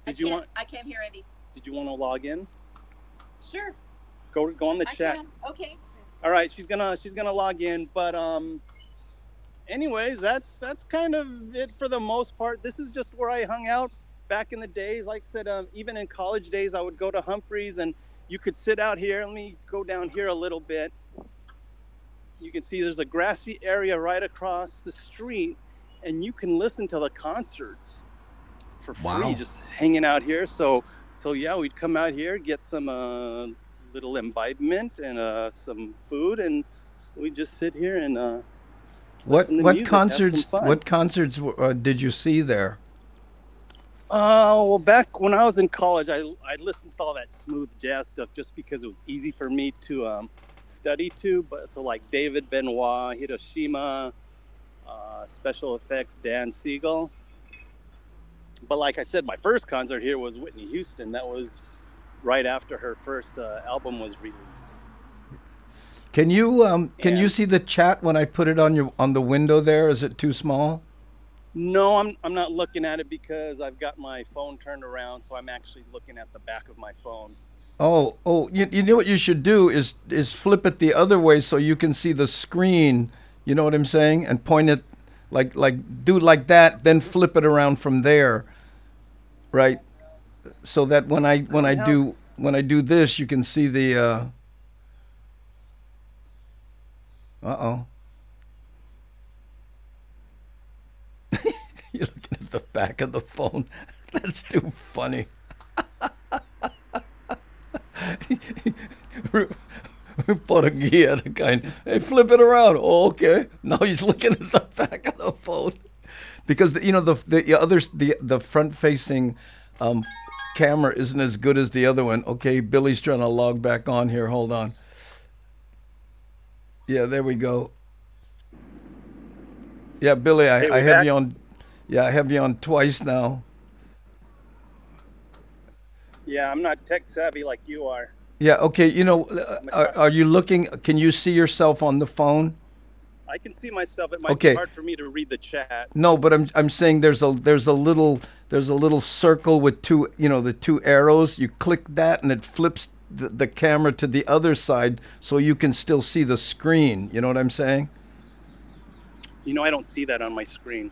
I can't hear Andy. Did you want to log in? Sure. Go on the chat. Can. Okay. All right, she's gonna log in, but anyways, that's kind of it for the most part. This is just where I hung out back in the days. Like I said, even in college days, I would go to Humphreys, and you could sit out here. Let me go down here a little bit. You can see there's a grassy area right across the street, and you can listen to the concerts for free, just hanging out here. So yeah, we'd come out here, get some little imbibement and some food, and we'd just sit here and what concerts did you see there? Well, back when I was in college, I listened to all that smooth jazz stuff just because it was easy for me to study to. But so like David Benoit, Hiroshima, special effects, Dan Siegel. But like I said, my first concert here was Whitney Houston. That was right after her first album was released. Can you see the chat when I put it on the window there? Is it too small? No, I'm not looking at it because I've got my phone turned around, so I'm actually looking at the back of my phone. Oh, you know what you should do is flip it the other way so you can see the screen. You know what I'm saying? And point it like do like that, then flip it around from there, right? So that when I do this, you can see the. Uh-oh. You're looking at the back of the phone. That's too funny. Portuguese kind. Hey, flip it around. Oh, okay. Now he's looking at the back of the phone because the front-facing camera isn't as good as the other one. Okay, Billy's trying to log back on here. Hold on. Yeah, there we go. Yeah, Billy, I have you on. Yeah, I have you on twice now. Yeah, I'm not tech savvy like you are. Yeah, okay. You know, are you looking? Can you see yourself on the phone? I can see myself. It might be hard for me to read the chat. No, but I'm saying there's a little circle with the two arrows. You click that and it flips the camera to the other side so you can still see the screen. You know what I'm saying? You know, I don't see that on my screen.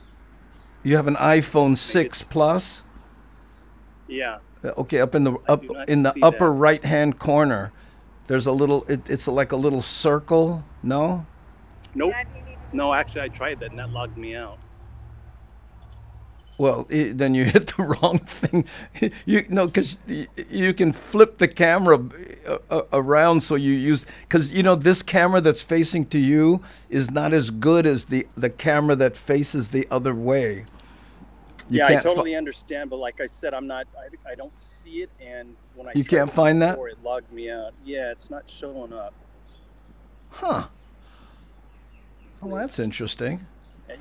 You have an iPhone 6 Plus? Yeah. Okay, up in the upper right-hand corner, there's a little. It's like a little circle. No. Nope. No, actually, I tried that and that logged me out. Well, then you hit the wrong thing. Because you can flip the camera around so you use. Because this camera that's facing to you is not as good as the camera that faces the other way. Yeah, I totally understand, but like I said, I don't see it, and when I you can't find that before, it logged me out. Yeah, it's not showing up. Huh. Oh, that's interesting.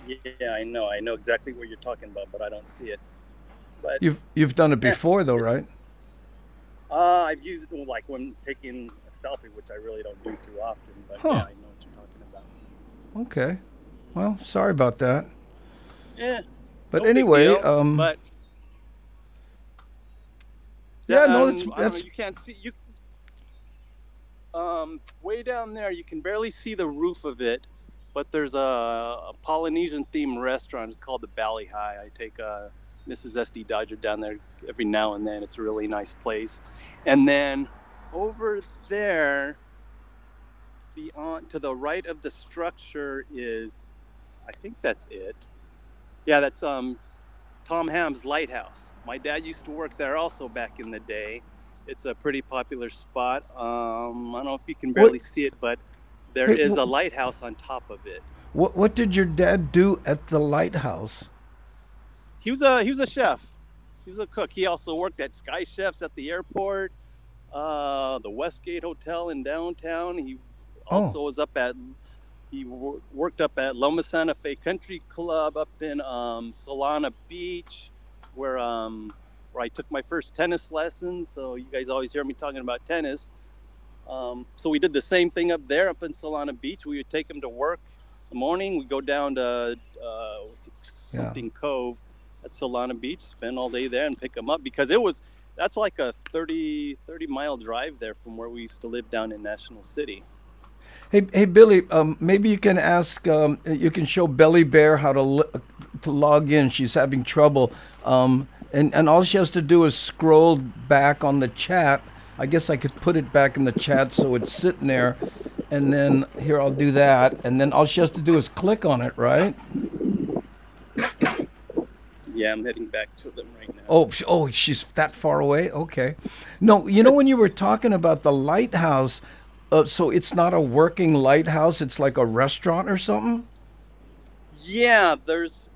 Yeah, I know exactly what you're talking about, but I don't see it. But you've done it before though, right? I've used it like when taking a selfie, which I really don't do too often, but yeah, I know what you're talking about. Okay. Well, sorry about that. Yeah. But no anyway, but yeah, no, I don't know, you can't see you. Way down there, you can barely see the roof of it, but there's a Polynesian themed restaurant called the Bali High. I take Mrs. SD Dodger down there every now and then. It's a really nice place. And then over there, beyond to the right of the structure is, I think that's it. Yeah, that's Tom Ham's Lighthouse. My dad used to work there also back in the day. It's a pretty popular spot. I don't know if you can barely see it, but there is a lighthouse on top of it. What did your dad do at the lighthouse? He was a chef. He was a cook. He also worked at Sky Chefs at the airport, the Westgate Hotel in downtown. He also was worked up at Loma Santa Fe Country Club up in Solana Beach, where I took my first tennis lessons. So you guys always hear me talking about tennis. So we did the same thing up there, up in Solana Beach. We would take him to work in the morning. We'd go down to Cove at Solana Beach, spend all day there and pick him up, because that's like a 30 mile drive there from where we used to live down in National City. Hey Billy, maybe you can ask, you can show Belly Bear how to log in. She's having trouble. And all she has to do is scroll back on the chat. I guess I could put it back in the chat so it's sitting there. And then here, I'll do that. And then all she has to do is click on it, right? Yeah, I'm heading back to them right now. Oh, she's that far away? Okay. No, you know, when you were talking about the lighthouse, so it's not a working lighthouse, it's like a restaurant or something? Yeah, there is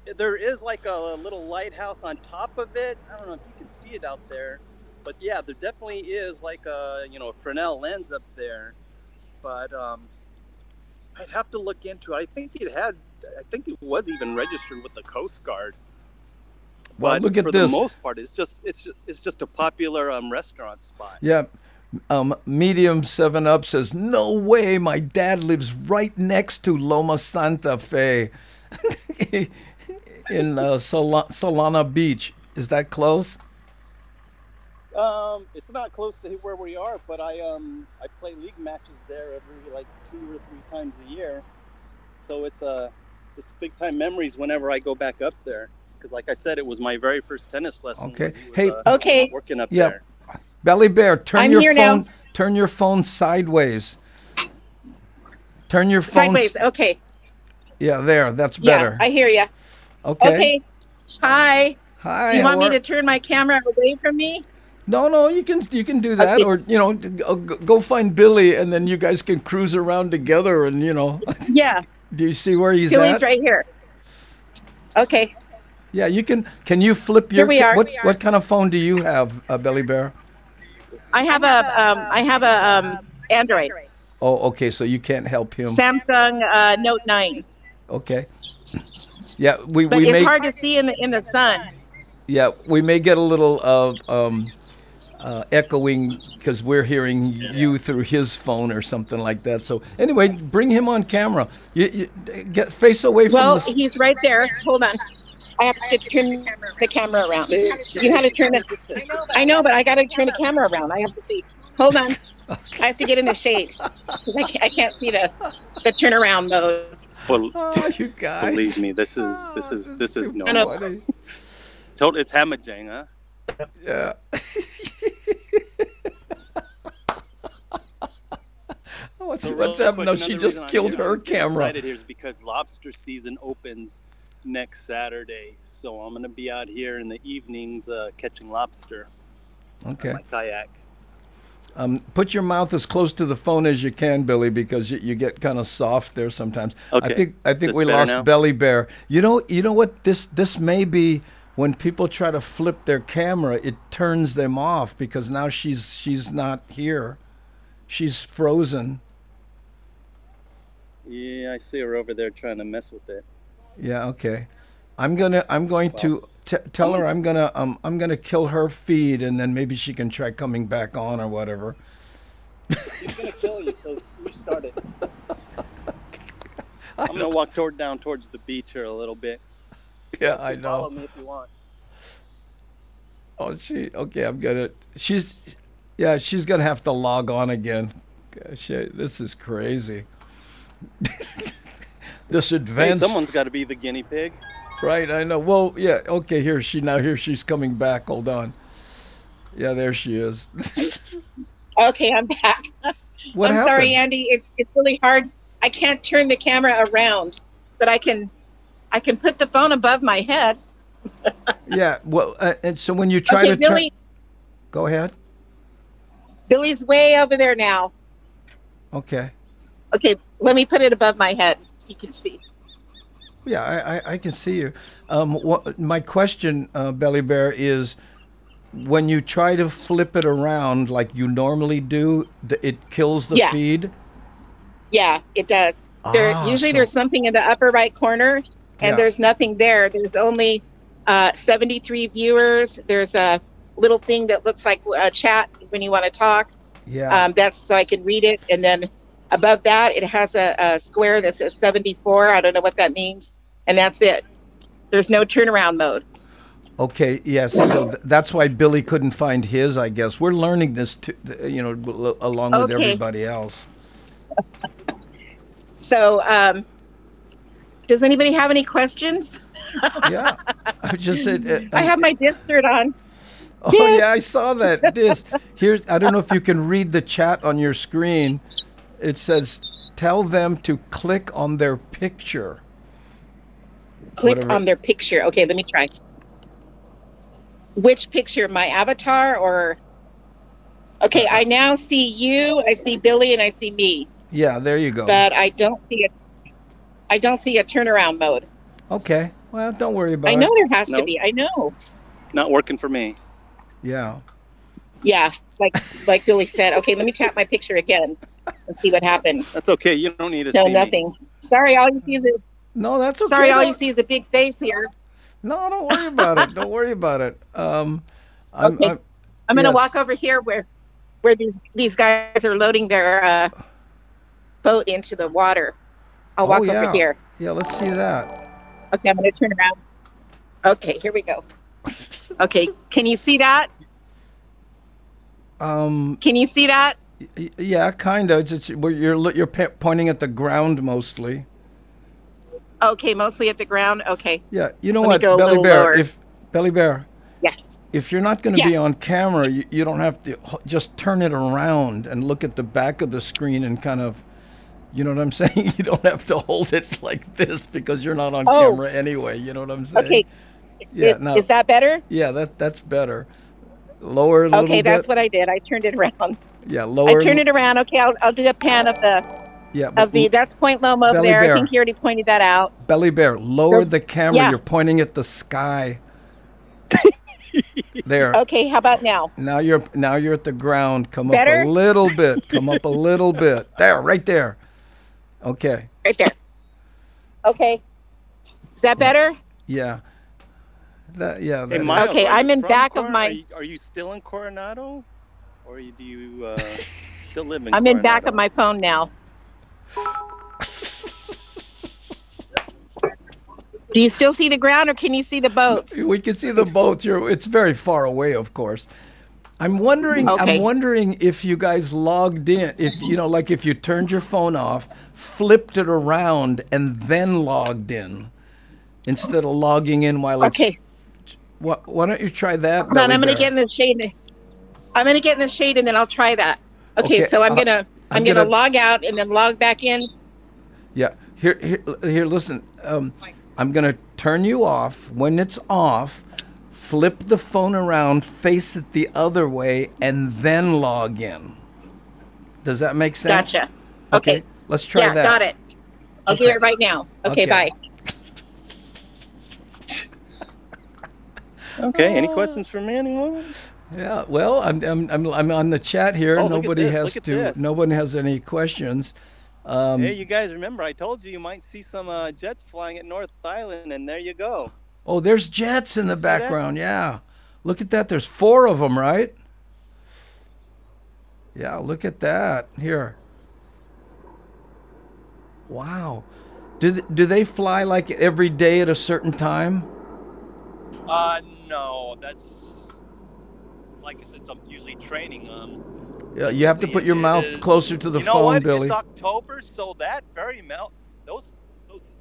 like a little lighthouse on top of it. I don't know if you can see it out there, but yeah, there definitely is like a Fresnel lens up there. But I'd have to look into it. I think it was even registered with the Coast Guard. Well, but look at for this. the most part, it's just a popular restaurant spot. Yeah. Medium 7-Up says, no way, my dad lives right next to Loma Santa Fe in Solana Beach. Is that close? It's not close to where we are, but I play league matches there every like 2 or 3 times a year. So it's big time memories whenever I go back up there. Because like I said, it was my very first tennis lesson. Okay. Hey, working up there. Belly Bear, turn your phone sideways. Turn your phone sideways. Okay. Yeah, there. That's better. Yeah, I hear you. Okay. Hi. Hi. Do you want me to turn my camera away from me? No, you can do that, or go find Billy, and then you guys can cruise around together, and Yeah. Do you see where he's Billy's at? right here. Okay. Yeah, you can. Can you flip your? Here we are. What kind of phone do you have, Belly Bear? I have a Android. Oh, okay. So you can't help him. Samsung Note 9. Okay. Yeah, we it's may. hard to see in the sun. Yeah, we may get a little echoing because we're hearing you through his phone or something like that. So anyway, bring him on camera. You get face away from. Well, he's right there. Hold on. I have to turn the camera around. You had to turn it. I know, but I got to turn the camera around. I have to see. Hold on. Okay. I have to get in the shade. I can't see the turnaround mode. Well, you guys. Believe me, this is no. It's Hamajang, huh? Yeah. What's happening? No, she just killed her camera. Excited here is because lobster season opens next Saturday, so I'm gonna be out here in the evenings catching lobster. Okay. On my kayak. Put your mouth as close to the phone as you can, Billy, because you get kind of soft there sometimes. Okay. I think we lost now? Belly Bear. You know what? This may be when people try to flip their camera, it turns them off because now she's not here. She's frozen. Yeah, I see her over there trying to mess with it. Yeah, okay. I'm going to tell her I'm gonna kill her feed, and then maybe she can try coming back on or whatever. She's gonna kill you, so restart it. I'm gonna walk down towards the beach here a little bit. Yeah, I know. Follow me if you want. Oh, okay. She's gonna have to log on again. Gosh, this is crazy. This advanced. Hey, someone's got to be the guinea pig. Right, I know. Well, yeah. Okay, here she's coming back. Hold on. Yeah, there she is. Okay, I'm back. What I'm happened? sorry, Andy. It's really hard. I can't turn the camera around, but I can put the phone above my head. Yeah. Well, and so when you try Okay, to turn, Billy, go ahead. Billy's way over there now. Okay. Okay, let me put it above my head so you can see. Yeah, I can see you. My question, Belly Bear, is when you try to flip it around like you normally do, it kills the feed? Yeah, it does. Usually there's something in the upper right corner, and there's nothing there. There's only 73 viewers. There's a little thing that looks like a chat when you want to talk. Yeah. That's so I can read it. And then above that, it has a square that says 74. I don't know what that means. And that's it. There's no turnaround mode. Okay, yes. So that's why Billy couldn't find his, I guess. We're learning this, along with everybody else. So, does anybody have any questions? Yeah. I just said... I have my disc shirt on. Oh, yeah, I saw that. Here, I don't know if you can read the chat on your screen. It says, tell them to click on their picture. Click on their picture. Okay, let me try. Which picture? My avatar or... Okay, I now see you, I see Billy, and I see me. Yeah, there you go. But I don't see a turnaround mode. Okay. Well, don't worry about it. I know there has to be. I know. Not working for me. Yeah. Yeah, like Billy said. Okay, let me tap my picture again and see what happened. That's okay. You don't need to see No, nothing. me. Sorry, all you see is No, that's okay. Sorry, all you see is a big face here. No, don't worry about it. Don't worry about it. I'm going to walk over here where these guys are loading their boat into the water. I'll walk over here. Yeah, let's see that. Okay, I'm going to turn around. Okay, here we go. Okay, can you see that? Can you see that? Yeah, kind of. You're pointing at the ground mostly. Okay, mostly at the ground. Okay. Yeah, you know what, Belly Bear? Belly Bear. Yeah. If you're not going to be on camera, you don't have to just turn it around and look at the back of the screen and kind of, you know what I'm saying? You don't have to hold it like this because you're not on camera anyway. You know what I'm saying? Okay. Yeah. Is that better? Yeah, that's better. Lower a little bit. Okay, that's what I did. I turned it around. Yeah, lower. I turned it around. Okay, I'll do a pan of the that's Point Loma over there. Bear. I think you already pointed that out. Belly Bear, lower the camera. Yeah. You're pointing at the sky. There. Okay, how about now? Now you're at the ground. Come Better? Up a little bit. Come up a little bit. There, right there. Okay. Right there. Okay. Is that better? Yeah. Hey, Miles, okay, I'm in back of my... Are you still in Coronado? Or do you still live in I'm Coronado? in back of my phone now. Do you still see the ground or can you see the boats? We can see the boats. It's very far away, of course. I'm wondering if you guys logged in, if you turned your phone off, flipped it around and then logged in instead of logging in while it's... Okay. Why don't you try that? Hold on, I'm going to get in the shade. I'm going to get in the shade and then I'll try that. Okay, so I'm gonna log out and then log back in. Yeah. Here. Listen. I'm gonna turn you off. When it's off, flip the phone around, face it the other way, and then log in. Does that make sense? Gotcha. Okay. Let's try that. Yeah, got it. I'll do it right now. Okay, bye. Okay. Any questions from anyone? Yeah, well, I'm on the chat here. Oh, look at Nobody this, has look at to. this. No one has any questions. Hey, you guys remember I told you might see some jets flying at North Island, and there you go. Oh, there's jets in the See that? background. Yeah, look at that. There's 4 of them, right? Yeah, look at that. Here. Wow. Do they fly like every day at a certain time? No, that's like I said, it's usually training. Yeah, you have to put your mouth closer to the you know phone, what? Billy. It's October, so that very those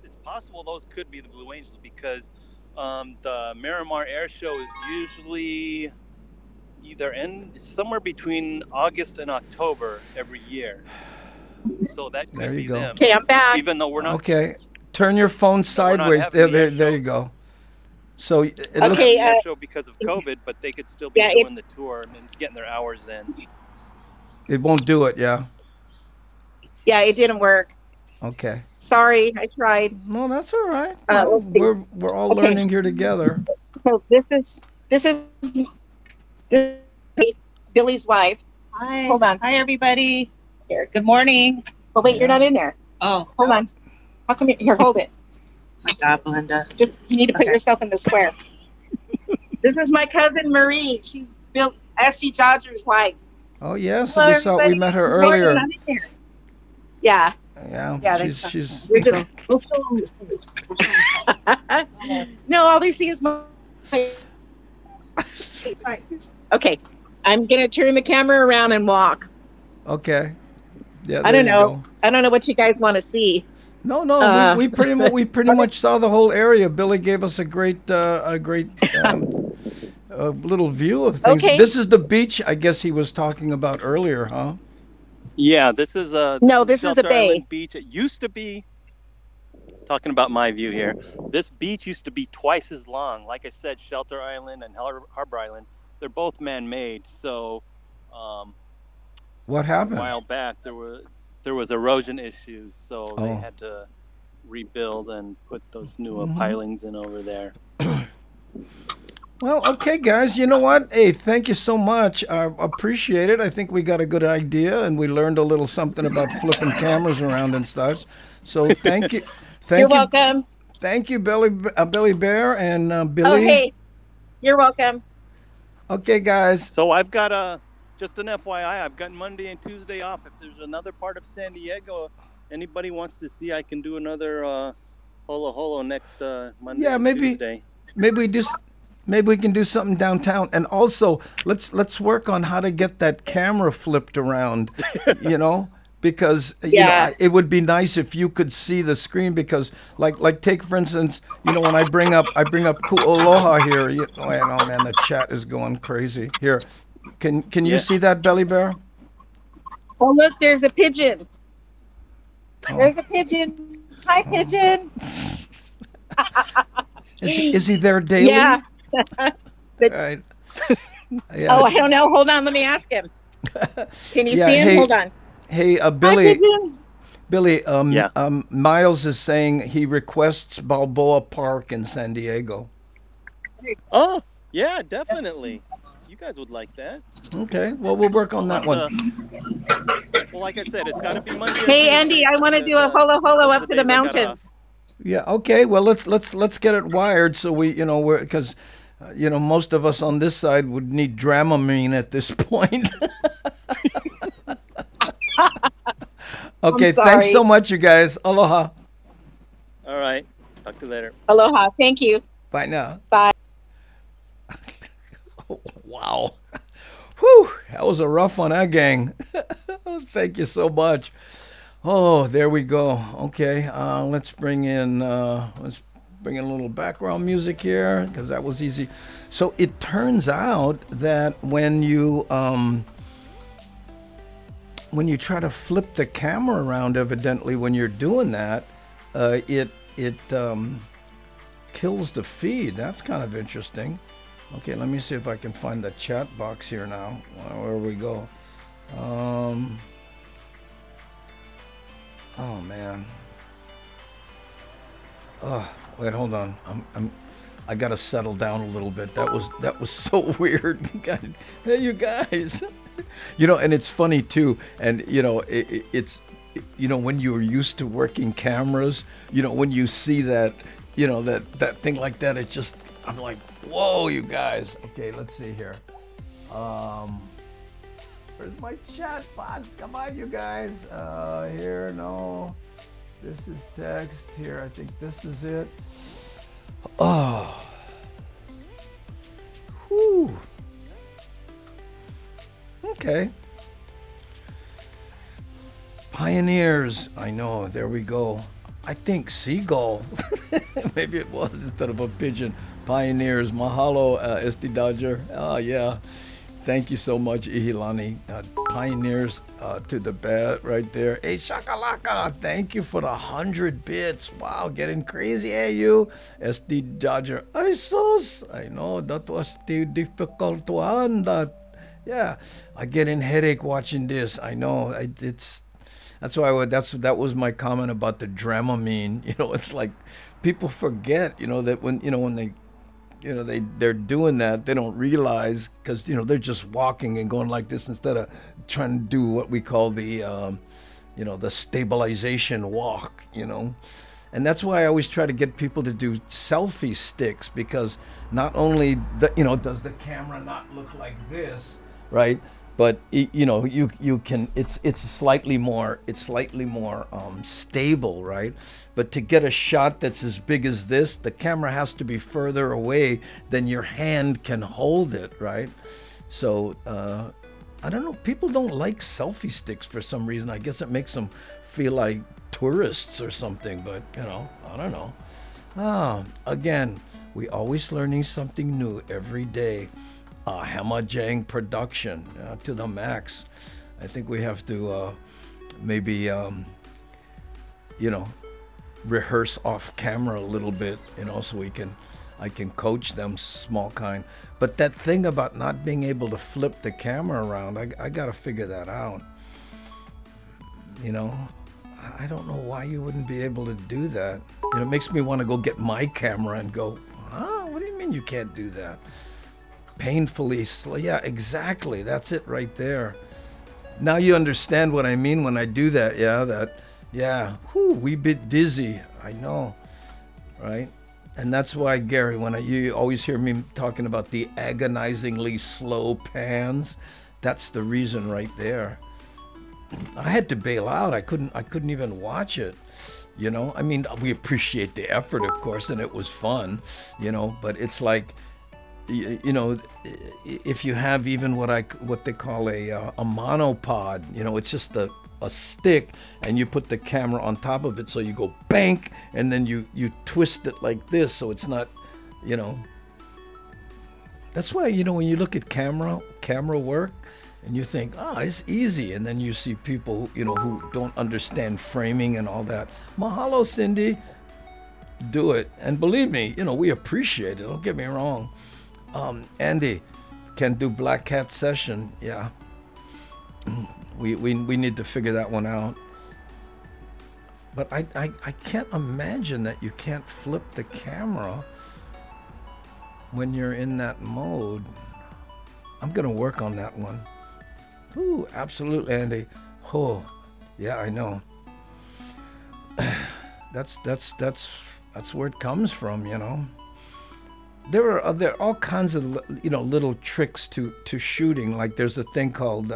it's possible those could be the Blue Angels because the Miramar Air Show is usually either somewhere between August and October every year. So that There could you be go. them. Okay, I'm back. Even though we're not. Okay, turn your phone we're not sideways. having the air There you shows. go. So it We're not looks. Okay, having the air show because of COVID, but they could still be yeah, doing the tour and getting their hours in. It won't do it. Yeah. Yeah, it didn't work. Okay. Sorry, I tried. No, that's all right. Let's see. We're all Okay. learning here together. So this is Billy's wife. Hi. Hold on. Hi, everybody. Here. Good morning. Oh wait, you're not in there. Oh, Hold on. How come you here? Hold it. my God, Belinda. Just you need to put Okay. yourself in the square. This is my cousin Marie. She's Bill S.C. Dodger's wife. Oh yes, Hello, we saw. We everybody. met her Good morning, earlier. I'm in here. Yeah. Yeah. Yeah, She's. We're just no, all they see is my. Okay, I'm gonna turn the camera around and walk. Okay. Yeah. I there don't you know. go. I don't know what you guys want to see. No, no. We pretty much saw the whole area. Billy gave us a great little view of things. Okay. This is the beach. I guess he was talking about earlier, huh? Yeah, this is No, this is the Shelter bay. Island Beach. It used to be. Talking about my view here, this beach used to be twice as long. Like I said, Shelter Island and Harbor Island, they're both man-made. So, What a happened? while back there was erosion issues, so they Oh. had to rebuild and put those new Mm-hmm. pilings in over there. Well, okay, guys. You know what? Hey, thank you so much. I appreciate it. I think we got a good idea, and we learned a little something about flipping cameras around and stuff. So thank you. Thank You're you. welcome. Thank you, Billy Bear and Billy. Oh, hey, you're welcome. Okay, guys. So I've got just an FYI, I've got Monday and Tuesday off. If there's another part of San Diego anybody wants to see, I can do another Holo Holo next Monday Yeah, and maybe- Tuesday. Maybe we can do something downtown, and also let's work on how to get that camera flipped around. You know, because Yeah. it would be nice if you could see the screen. Because like take for instance, when I bring up Ku'aloha here. Oh man, the chat is going crazy here. Can you Yeah. see that, Belly Bear? Oh, look, there's a pigeon. Oh. There's a pigeon. Hi, pigeon. Is he there daily? Yeah. Right. Yeah. Oh, I don't know. Hold on. Let me ask him. Can you Yeah, see him? hey, Hold on. Hey, Hi, Billy. pigeon. Billy, Yeah. Miles is saying he requests Balboa Park in San Diego. Oh, yeah, definitely. You guys would like that. Okay, well, we'll work on that one. Well, like I said, it's got to be Monday. or Hey, Tuesday Andy, I want to do a because, holo holo those are up the to the days I got mountain. off. Yeah, okay. Well, let's get it wired so we're because most of us on this side would need Dramamine at this point. Okay, thanks sorry. so much, you guys. Aloha. All right. Talk to you later. Aloha. Thank you. Bye now. Bye. Oh, wow. Whew, that was a rough one, huh, gang? Thank you so much. Oh, there we go. Okay, let's bring in a little background music here because that was easy. So it turns out that when you try to flip the camera around, evidently when you're doing that, it kills the feed. That's kind of interesting. Okay, let me see if I can find the chat box here now. Where we go? Oh man. Oh, wait, hold on. I gotta settle down a little bit. That was so weird. God, hey, you guys. You know, and it's funny too. And you know, it's you know, when you're used to working cameras, you know, when you see that, you know, that thing like that, it just, I'm like, whoa, you guys. Okay, let's see here. Where's my chat box? Come on, you guys. Here, no. This is text. Here, I think this is it. Oh. Whew. Okay. Pioneers. I know. There we go. I think seagull. Maybe it was instead of a pigeon. Pioneers. Mahalo, SD Dodger. Oh, yeah. Thank you so much, Ihilani. Pioneers to the bat right there. Hey, Shakalaka, thank you for the 100 bits. Wow, getting crazy, hey, you. SD Dodger. Ay, sus. I know, that was the difficult one. Yeah, I get in headache watching this. I know, that's why that was my comment about the Dramamine. You know, it's like people forget, you know, that when they, you know, they're doing that, they don't realize, because, you know, they're just walking and going like this instead of trying to do what we call the, you know, the stabilization walk, you know. And that's why I always try to get people to do selfie sticks, because not only, you know, does the camera not look like this, right? But you know, you can, it's slightly more stable, right? But to get a shot that's as big as this, the camera has to be further away than your hand can hold it, right? So I don't know, people don't like selfie sticks for some reason. I guess it makes them feel like tourists or something, but you know, I don't know. Again, we always learning something new every day. Hamajang production to the max. I think we have to maybe, you know, rehearse off camera a little bit, you know, so I can coach them small kind. But that thing about not being able to flip the camera around, I got to figure that out. You know, I don't know why you wouldn't be able to do that. You know, it makes me want to go get my camera and go, huh? What do you mean you can't do that? Painfully slow. Yeah, exactly. That's it right there. Now you understand what I mean when I do that. Yeah, whew, we bit dizzy. I know, right? And that's why, Gary, when you always hear me talking about the agonizingly slow pans, that's the reason right there. I had to bail out. I couldn't even watch it. You know, I mean, we appreciate the effort, of course, and it was fun, you know, but it's like, you know, if you have even what they call a monopod, you know, it's just a stick, and you put the camera on top of it, so you go bank, and then you twist it like this, so it's not, you know. That's why, you know, when you look at camera work, and you think, oh, it's easy, and then you see people, you know, who don't understand framing and all that. Mahalo, Cindy. Do it, and believe me, you know, we appreciate it. Don't get me wrong. Andy can do Black Cat session. Yeah, we need to figure that one out. But I can't imagine that you can't flip the camera when you're in that mode. I'm gonna work on that one. Ooh, absolutely, Andy. Oh, yeah, I know. That's where it comes from, you know. There are all kinds of, you know, little tricks to shooting. Like there's a thing called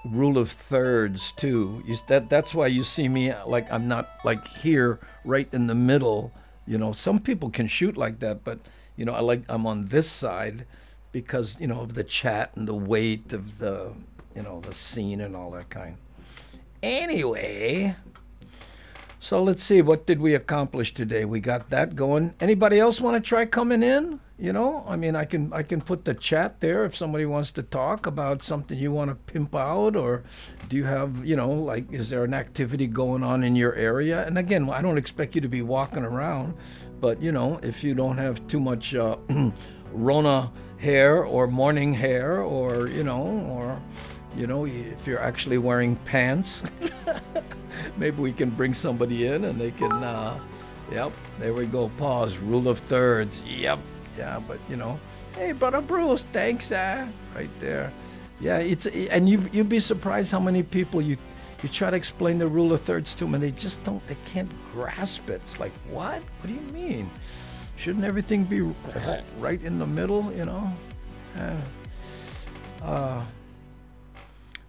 rule of thirds too. That's why you see me like I'm not like here right in the middle. You know, some people can shoot like that, but you know, I'm on this side because, you know, of the chat and the weight of the, you know, the scene and all that kind. Anyway. So let's see, what did we accomplish today? We got that going. Anybody else want to try coming in? You know, I mean, I can put the chat there if somebody wants to talk about something you want to pimp out, or do you have, you know, like, is there an activity going on in your area? And again, I don't expect you to be walking around, but you know, if you don't have too much Rona hair or morning hair, or you know, if you're actually wearing pants. Maybe we can bring somebody in and they can Yep, there we go. Pause. Rule of thirds. Yep. Yeah, but you know, hey, brother Bruce, thanks, right there. Yeah, it's and you'd be surprised how many people you try to explain the rule of thirds to them and they just don't. They can't grasp it. It's like, what? What do you mean? Shouldn't everything be right in the middle? You know.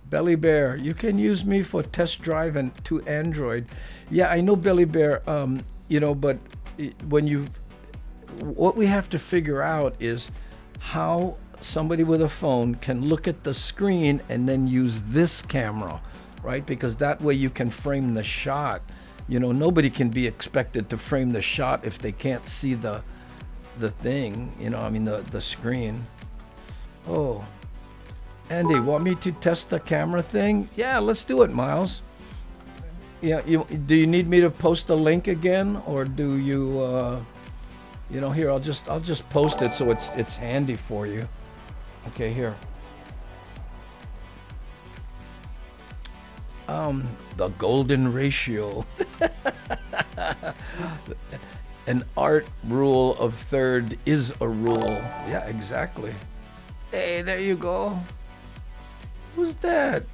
Belly Bear, you can use me for test drive and to Android. Yeah, I know, Belly Bear. You know, but what we have to figure out is how somebody with a phone can look at the screen and then use this camera, right? Because that way you can frame the shot. You know, nobody can be expected to frame the shot if they can't see the thing. You know, I mean the screen. Oh. Andy, want me to test the camera thing? Yeah, let's do it, Miles. Yeah, do you need me to post the link again, or do you? You know, here I'll just post it so it's handy for you. Okay, here. The golden ratio. An art rule of third is a rule. Yeah, exactly. Hey, there you go. Who's that?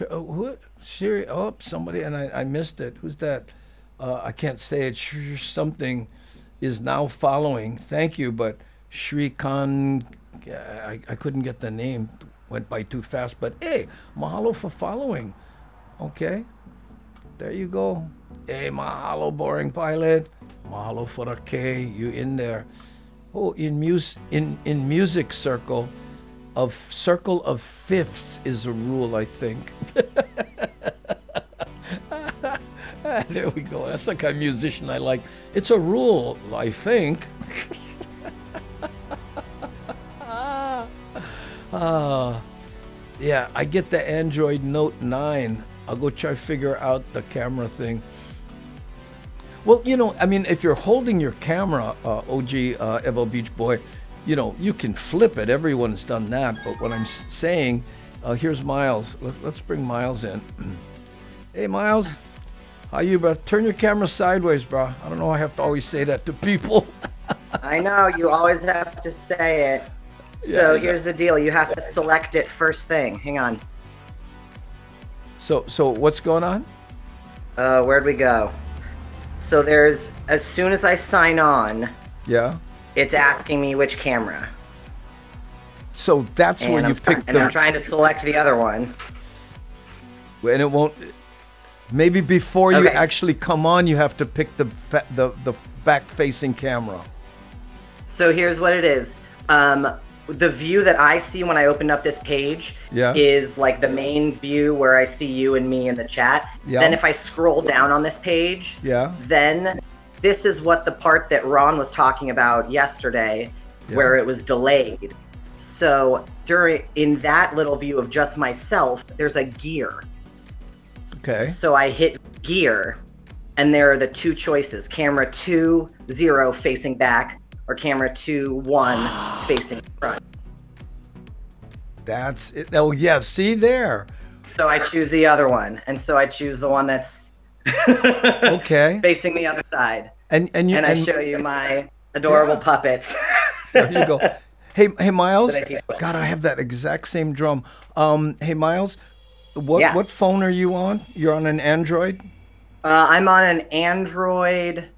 Who? Siri? Oh, somebody, and I missed it. Who's that? I can't say it. Something is now following. Thank you, but Shri Khan, I couldn't get the name. Went by too fast. But hey, mahalo for following. Okay, there you go. Hey, mahalo, boring pilot. Mahalo for the K. You in there? Oh, in music circle. Circle of fifths is a rule, I think. There we go. That's the kind of musician I like. It's a rule, I think. Yeah, I get the Android Note 9. I'll go try to figure out the camera thing. Well, you know, I mean, if you're holding your camera, OG Evo Beach Boy, you know, you can flip it. Everyone's done that. But what I'm saying, here's Miles. Let's bring Miles in. Hey, Miles. How you, bro? Turn your camera sideways, bro. I don't know. I have to always say that to people. I know. You always have to say it. So here's the deal. You have to select it first thing. Hang on. So what's going on? Where'd we go? So there's, as soon as I sign on, yeah, it's asking me which camera. So that's where you pick and I'm trying to select the other one. And it won't. Maybe before you actually come on, you have to pick the back-facing camera. So here's what it is. The view that I see when I open up this page is like the main view where I see you and me in the chat. Yeah. Then if I scroll down on this page, then this is what the part that Ron was talking about yesterday, where it was delayed. So in that little view of just myself, there's a gear. Okay. So I hit gear, and there are the two choices: camera 2, 0 facing back, or camera 2, 1 facing front. That's it. Oh yeah, see there. So I choose the other one, and so I choose the one that's facing the other side. And I show you my adorable puppets. There you go. Hey Miles. God, I have that exact same drum. Hey Miles, what phone are you on? You're on an Android? I'm on an Android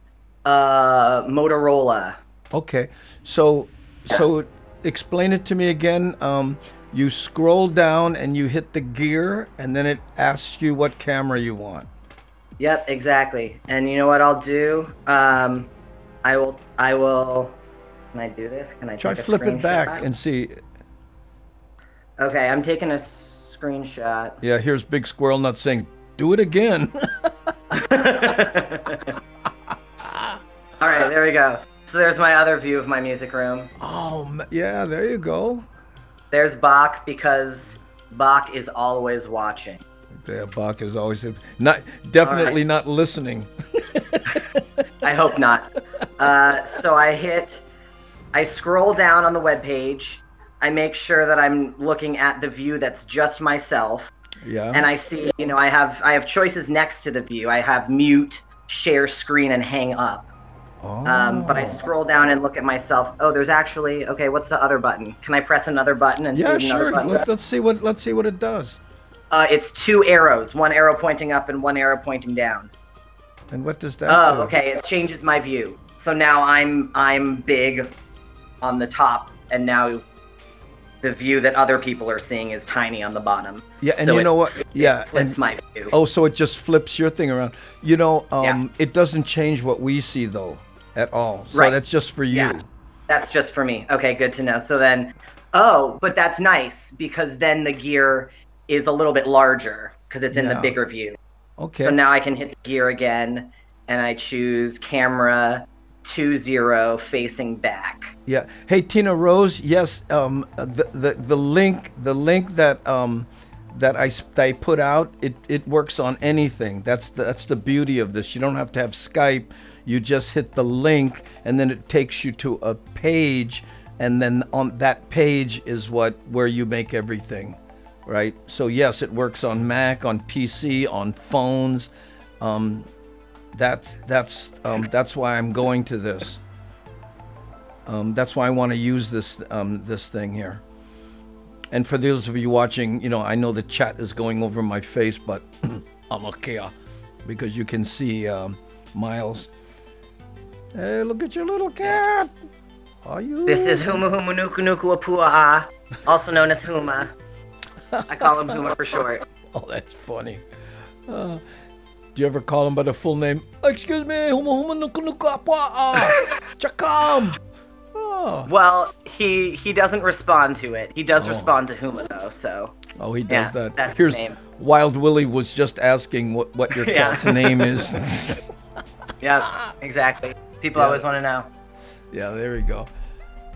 Motorola. Okay, so explain it to me again. You scroll down and you hit the gear, and then it asks you what camera you want. Yep, exactly. And you know what I'll do? I will. Can I do this? Can I try flip it back and see? Okay, I'm taking a screenshot. Yeah, here's Big Squirrel Nut saying, "Do it again." All right, there we go. So there's my other view of my music room. Oh, yeah, there you go. There's Bach, because Bach is always watching. Yeah, Bach is always definitely not listening. I hope not. So I scroll down on the webpage. I make sure that I'm looking at the view that's just myself. Yeah. And I see, I have choices next to the view. I have mute, share screen and hang up. But I scroll down and look at myself. Oh, there's actually, okay, what's the other button? Can I press another button and see what another button does? Let's see what it does. It's 2 arrows, 1 arrow pointing up and 1 arrow pointing down. And what does that do? Okay, it changes my view. So now I'm big on the top, and now the view that other people are seeing is tiny on the bottom. Yeah, and so you know what? Yeah, it flips my view. Oh, so it just flips your thing around. You know, it doesn't change what we see though at all. So that's just for you. Yeah, that's just for me. Okay, good to know. So then, oh, but that's nice because then the gear is a little bit larger because it's in the bigger view. Okay. So now I can hit the gear again, and I choose camera 20 facing back. Yeah. Hey, Tina Rose. Yes. The link that I put out, it works on anything. That's the beauty of this. You don't have to have Skype. You just hit the link, and then it takes you to a page, and then on that page is where you make everything, right? So yes, it works on Mac, on PC, on phones. That's why I'm going to this. That's why I want to use this thing here. And for those of you watching, you know, I know the chat is going over my face, but I'm okay because you can see Miles. Hey, look at your little cat. Are you? This is Huma Huma Nuku Nuku Apua'a, also known as Huma. I call him Huma for short. Oh, that's funny. Do you ever call him by the full name? Excuse me, Huma Huma Nuku Nuku Apua'a. Chakam. Oh. Well, he doesn't respond to it. He does respond to Huma though, so. Oh, he does that. That's Here's his name. Wild Willie was just asking what your cat's name is. Yeah, exactly. People always want to know. Yeah, there we go.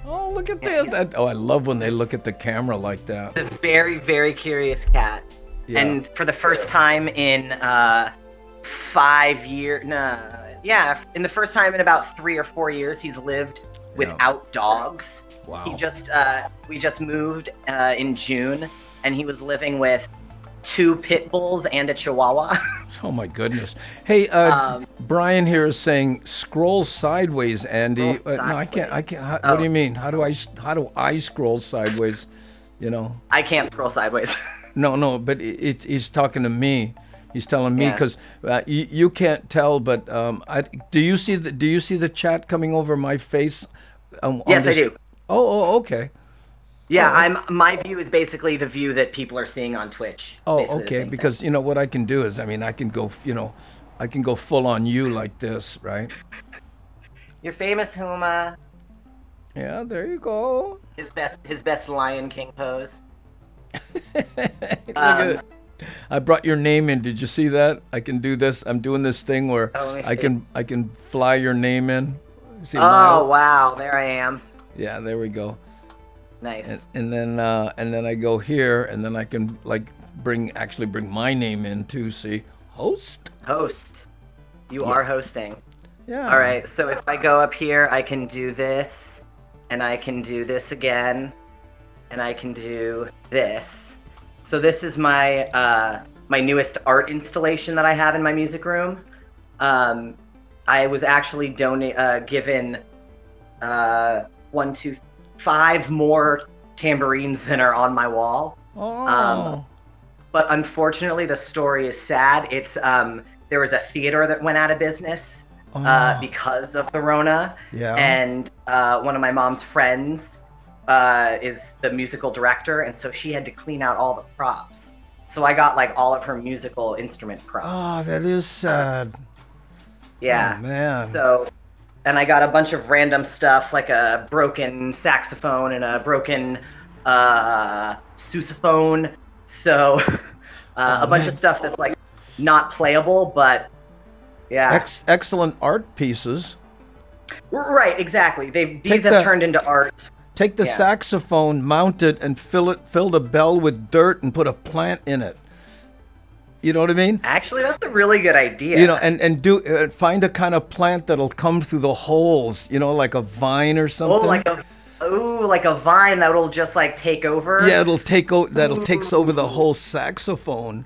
Oh, look at that. Oh, I love when they look at the camera like that. It's a very, very curious cat. Yeah. And for the first time in 5 years, in the first time in about 3 or 4 years, he's lived without dogs. Wow. He just, we just moved in June, and he was living with 2 pit bulls and a chihuahua. Oh my goodness. Hey, Brian here is saying scroll sideways, Andy. No, I can't. What do you mean? How do I scroll sideways? You know. I can't scroll sideways. No, but he's talking to me. He's telling me because you can't tell, but do you see the chat coming over my face? Yes, I do. Oh, okay. Yeah, my view is basically the view that people are seeing on Twitch. Oh, okay. Because you know what I can do is, I mean, I can go full on you like this, right? You're famous, Huma. Yeah, there you go. His best Lion King pose. Look at it. I brought your name in. Did you see that? I can do this. I'm doing this thing where I can fly your name in. See, wow, there I am. Yeah, there we go. Nice. And then I go here, and then I can bring my name in too. See, host. You are hosting. Yeah. All right. So if I go up here, I can do this, and I can do this again, and I can do this. So this is my my newest art installation that I have in my music room. I was actually given 5 more tambourines than are on my wall. Oh. But unfortunately, the story is sad. It's there was a theater that went out of business because of the Rona. Yeah. And one of my mom's friends is the musical director, and so she had to clean out all the props. So I got all of her musical instrument props. Oh, that is sad. Yeah. Oh, man. So. And I got a bunch of random stuff, like a broken saxophone and a broken sousaphone. So a bunch of stuff that's not playable, but yeah. Excellent art pieces. Right, exactly. These have turned into art. Take the saxophone, mount it, and fill the bell with dirt and put a plant in it. You know what I mean? Actually, that's a really good idea. You know, and do find a kind of plant that'll come through the holes. You know, like a vine or something. Like a vine that'll just take over. Yeah, that'll takes over the whole saxophone.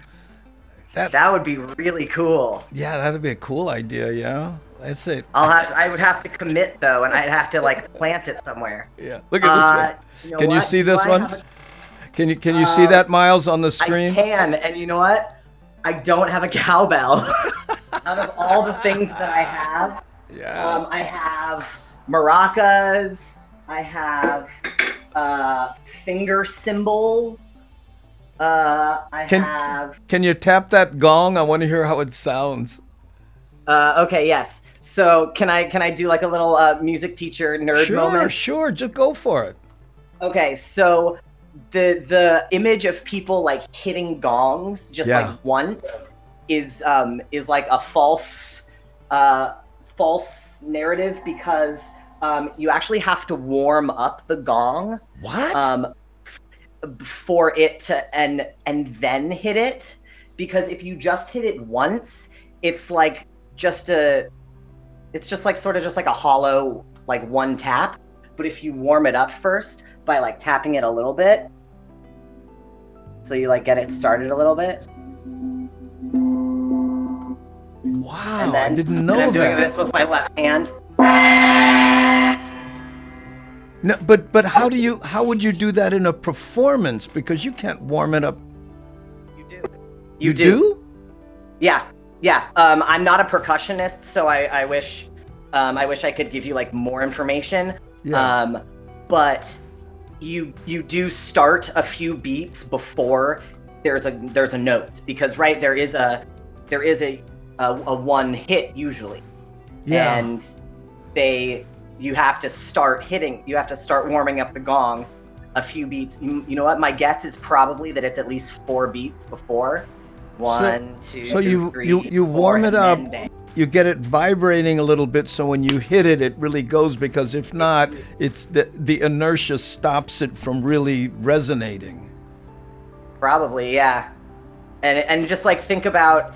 That would be really cool. Yeah, that'd be a cool idea. Yeah, that's it. I would have to commit though, and I'd have to like plant it somewhere. Yeah. Look at this one. Can you see this one? Can you see that, Miles, on the screen? I can, and you know what? I don't have a cowbell. Out of all the things that I have, I have maracas. I have finger cymbals. Can you tap that gong? I want to hear how it sounds. Okay, yes. So can I do like a little music teacher nerd moment? Sure, just go for it. Okay, so the image of people like hitting gongs just like once is like a false narrative, because you actually have to warm up the gong. What? For it to and then hit it, because if you just hit it once, it's like it's just like sort of just like a hollow like one tap. But if you warm it up first by like tapping it a little bit, so you like get it started a little bit. Wow, and then, I didn't know and I'm that. doing this with my left hand. No, but how would you do that in a performance? Because you can't warm it up. You do? Yeah. I'm not a percussionist, so I wish I could give you like more information. Yeah. But you do start a few beats before there's a note, because there is a one hit usually. Yeah. And you have to start warming up the gong a few beats. You know what? My guess is probably that it's at least 4 beats before. 1, 2, so 3, you warm it up, you get it vibrating a little bit, so when you hit it, it really goes, because if not, it's the inertia stops it from really resonating. Probably, yeah. And just like think about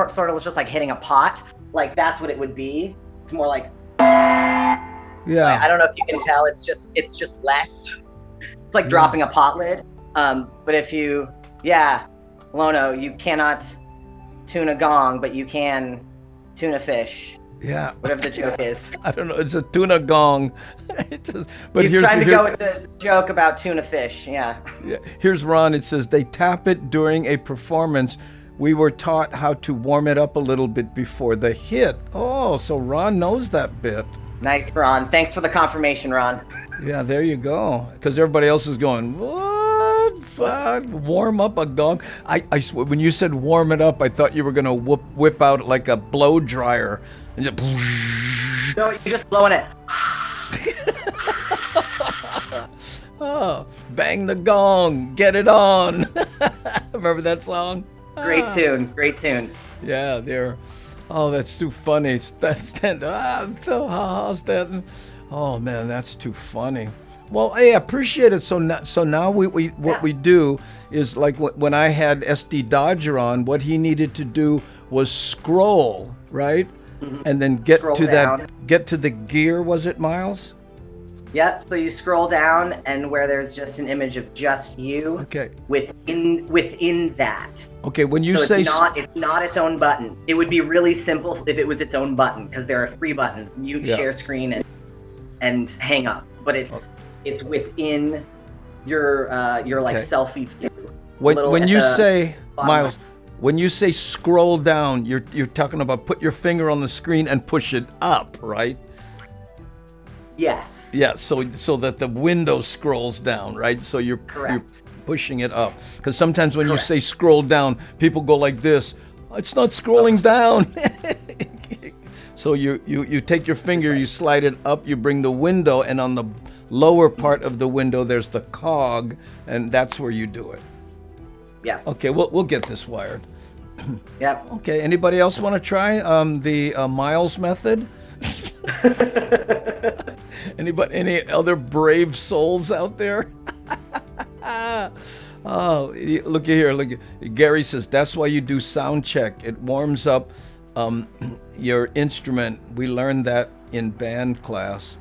sort of just like hitting a pot, like that's what it would be. It's more like, yeah. I don't know if you can tell. It's just less. It's like dropping a pot lid. But if you, Lono, you cannot tune a gong, but you can tune a fish. Yeah. Whatever the joke is. I don't know. It's a tuna gong. But he's trying to go with the joke about tuna fish. Yeah. Here's Ron. It says they tap it during a performance. We were taught how to warm it up a little bit before the hit. Oh, so Ron knows that bit. Nice, Ron. Thanks for the confirmation, Ron. Yeah, there you go. Because everybody else is going, what? Warm up a gong? I swear, when you said warm it up, I thought you were going to whip out like a blow dryer. And just... No, you're just blowing it. Oh, bang the gong, get it on. Remember that song? Great tune. Yeah, there. Oh, that's too funny. Stanton. Oh man, that's too funny. Well, I appreciate it. So now what we do is, like when I had SD Dodger on, what he needed to do was scroll, right? Mm-hmm. And then get to the gear, was it, Miles? Yep, so you scroll down, and where there's just an image of just you. Okay. Within that. Okay, when you say... It's not its own button. It would be really simple if it was its own button, because there are 3 buttons: mute, share screen, and hang up. But it's within your like selfie view. When you say, Miles, when you say scroll down, you're talking about put your finger on the screen and push it up, right? Yes. Yeah, so that the window scrolls down, right? So you're pushing it up. Because sometimes when you say scroll down, people go like this. It's not scrolling down. So you take your finger, you slide it up, you bring the window, and on the lower part of the window there's the cog, and that's where you do it. Yeah. Okay, we'll get this wired. Yep. Okay, anybody else want to try the Miles method? Any other brave souls out there? Oh, look here. Look, Gary says that's why you do sound check. It warms up your instrument. We learned that in band class.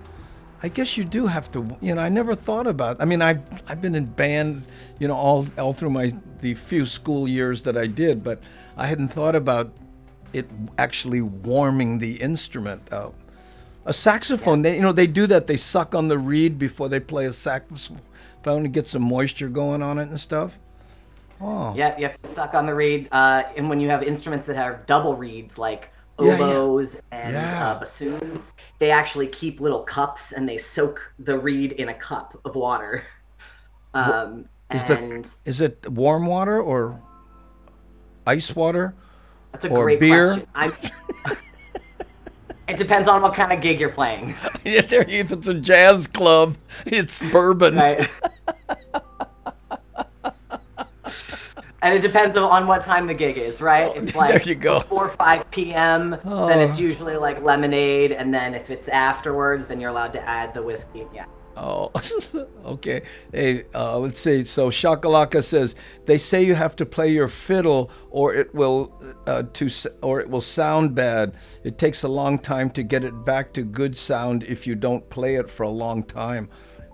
I guess you do have to, you know, I never thought about, I mean, I've been in band, you know, all through the few school years that I did, but I hadn't thought about it actually warming the instrument out. A saxophone, they, you know, they do that. They suck on the reed before they play a saxophone to get some moisture going on it and stuff. Oh. Yeah, you have to suck on the reed. And when you have instruments that have double reeds, like oboes and bassoons, they actually keep little cups and they soak the reed in a cup of water. Is it warm water or ice water? That's a great question. It depends on what kind of gig you're playing. If it's a jazz club, it's bourbon. Right. And it depends on what time the gig is, right? It's like there you go. 4 or 5 p.m., then it's usually like lemonade, and then if it's afterwards, then you're allowed to add the whiskey. Yeah. Oh, okay. Hey, let's see. So Shakalaka says they say you have to play your fiddle, or it will sound bad. It takes a long time to get it back to good sound if you don't play it for a long time.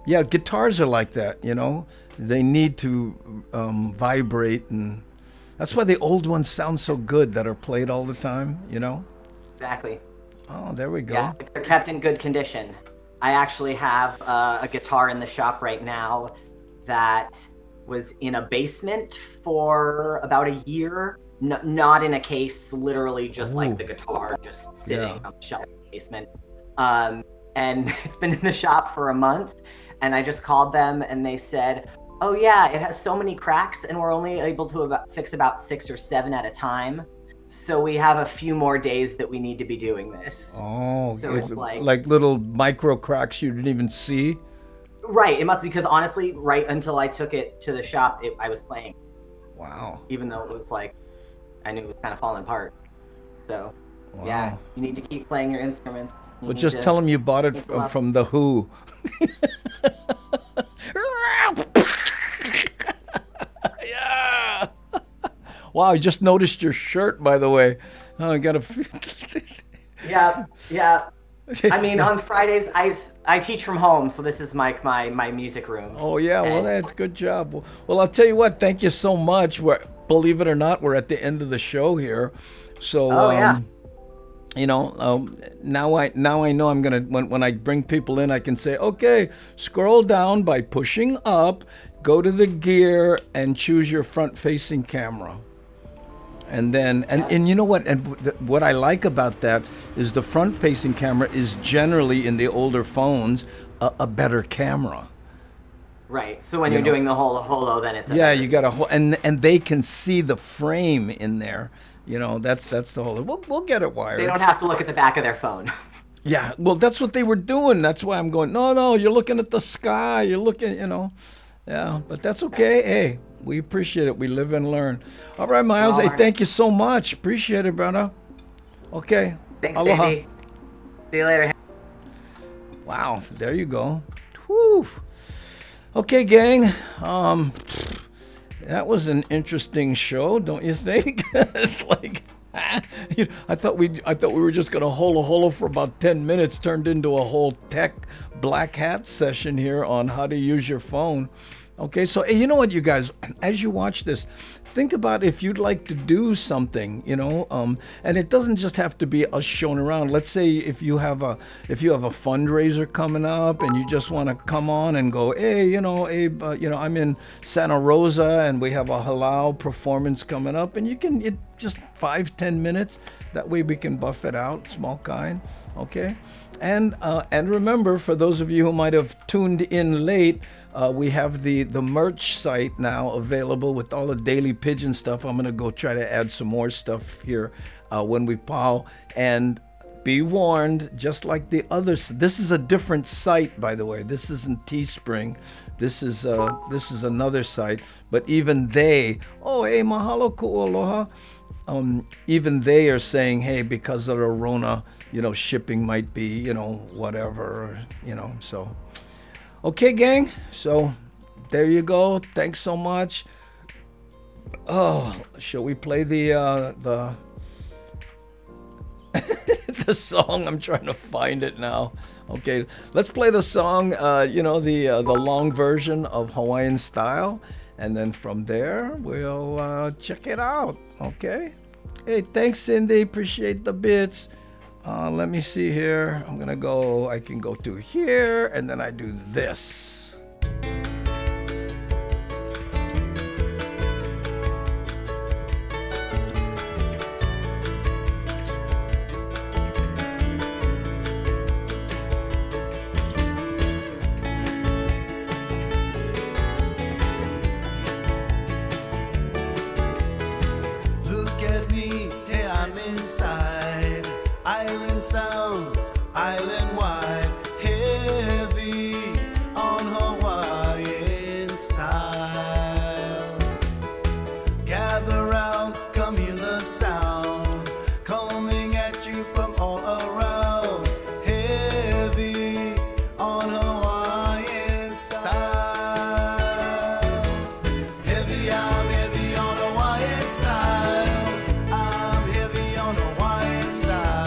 Yeah, guitars are like that. You know, they need to vibrate, and that's why the old ones sound so good that are played all the time. You know. Exactly. Oh, there we go. Yeah, they're kept in good condition. I actually have a guitar in the shop right now that was in a basement for about a year. Not in a case, literally just like the guitar just sitting on the shelf in the basement. And it's been in the shop for a month, and I just called them and they said, oh yeah, it has so many cracks and we're only able to fix about 6 or 7 at a time. So we have a few more days that we need to be doing this. Oh, so it's like little micro cracks you didn't even see? Right. It must be because honestly, right until I took it to the shop, I was playing. Wow. Even though it was like, I knew it was kind of falling apart. So, wow. Yeah, you need to keep playing your instruments. Well, just tell them you bought it from The Who. Yeah. Wow, I just noticed your shirt, by the way. Oh, I got a... Yeah. I mean, on Fridays, I teach from home, so this is my music room. Oh, yeah, well, that's good job. Well, I'll tell you what, thank you so much. Believe it or not, we're at the end of the show here. So, you know, now I know I'm going to, when I bring people in, I can say, okay, scroll down by pushing up, go to the gear, and choose your front-facing camera. And then, and you know what? And what I like about that is the front-facing camera is generally in the older phones a better camera. Right. So when you're doing the holo, then it's you got a whole, and they can see the frame in there. You know, that's the whole. We'll get it wired. They don't have to look at the back of their phone. Yeah. Well, that's what they were doing. That's why I'm going. No, you're looking at the sky. You're looking. You know. Yeah, but that's okay. Hey. We appreciate it. We live and learn. All right, Miles. Hey, thank you so much. Appreciate it, brother. Okay. Thanks, aloha. Davey. See you later. Wow. There you go. Whew. Okay, gang. That was an interesting show, don't you think? It's like, I thought we were just gonna holo for about 10 minutes. Turned into a whole tech black hat session here on how to use your phone. Okay, so you know what, you guys, as you watch this, think about if you'd like to do something, you know, and it doesn't just have to be us showing around. Let's say if you have a fundraiser coming up and you just want to come on and go, hey, you know, Abe, you know, I'm in Santa Rosa and we have a halal performance coming up, and you can just 5-10 minutes. That way we can buff it out, small kind, okay. And remember, for those of you who might have tuned in late, we have the merch site now available with all the Daily Pidgin stuff. I'm gonna go try to add some more stuff here when we pow. And be warned, just like the others, this is a different site, by the way. This isn't Teespring. This is another site. But even they, oh hey, mahalo ku aloha. Even they are saying, hey, because of the Rona, you know, shipping might be, you know, whatever, you know, so. Okay, gang, so there you go. Thanks so much. Oh, shall we play the the song. I'm trying to find it now. Okay, let's play the song, you know, the long version of Hawaiian Style. And then from there, we'll check it out, okay? Hey, thanks, Cindy. Appreciate the bits. Let me see here. I'm going to go, I can go to here, and then I do this. Sounds island-wide, heavy on Hawaiian style. Gather round, come hear the sound coming at you from all around. Heavy on Hawaiian style. Heavy, I'm heavy on Hawaiian style. I'm heavy on Hawaiian style.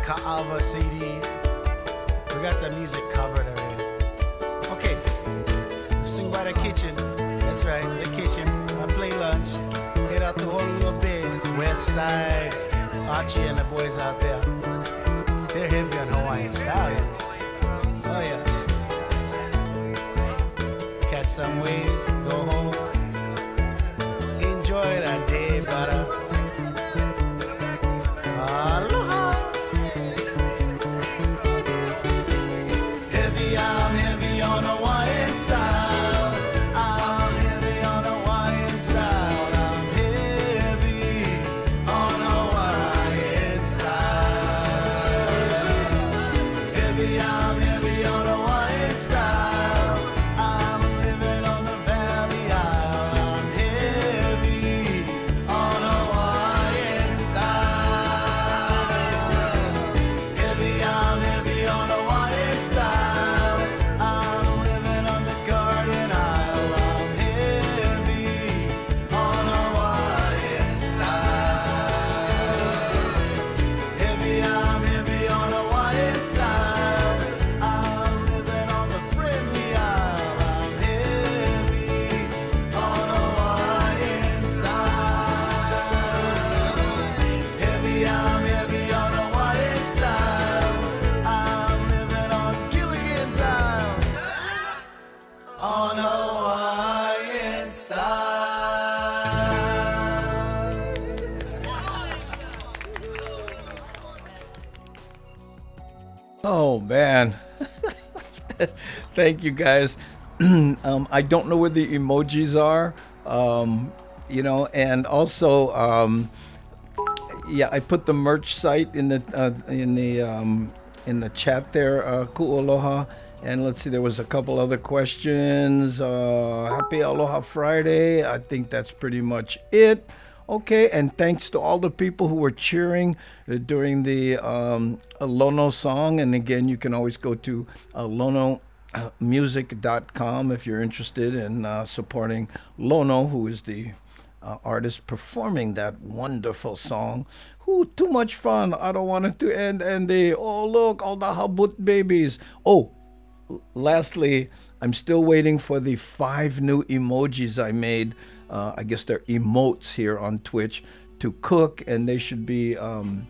Ka'ava CD. We got the music covered already. Okay, swing by the kitchen. That's right, the kitchen. I play lunch. Head out to Honolulu Bay, West Side. Archie and the boys out there. They're heavy on Hawaiian style. Oh yeah. Catch some waves, go home. Enjoy that day, brother. Aloha. I'm heavy on Hawaiian style. I'm heavy on Hawaiian style. I'm heavy on Hawaiian style. Heavy, I'm heavy on Hawaiian style. I'm living on the Valley Isle. I'm heavy on Hawaiian style. Heavy, I'm heavy on Hawaiian style. Oh man. Thank you guys. I don't know where the emojis are, you know, and also yeah, I put the merch site in the chat there, Ku'aloha. And let's see, there was a couple other questions. Happy Aloha Friday. I think that's pretty much it. Okay, and thanks to all the people who were cheering during the Lono song. And again, you can always go to lonomusic.com if you're interested in supporting Lono, who is the artist performing that wonderful song. Ooh, too much fun. I don't want it to end. And oh, look, all the habut babies. Oh, lastly, I'm still waiting for the 5 new emojis I made. I guess they're emotes here on Twitch to cook, and they should be, what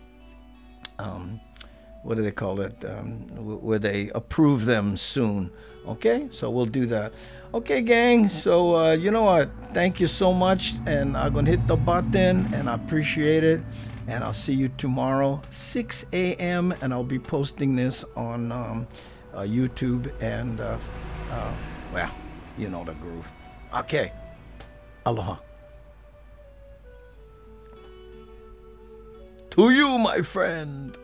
do they call it? Where they approve them soon. Okay, so we'll do that. Okay, gang, so you know what? Thank you so much, and I'm going to hit the button, and I appreciate it. And I'll see you tomorrow, 6 a.m., and I'll be posting this on YouTube and, well, you know the groove. Okay. Aloha. To you, my friend.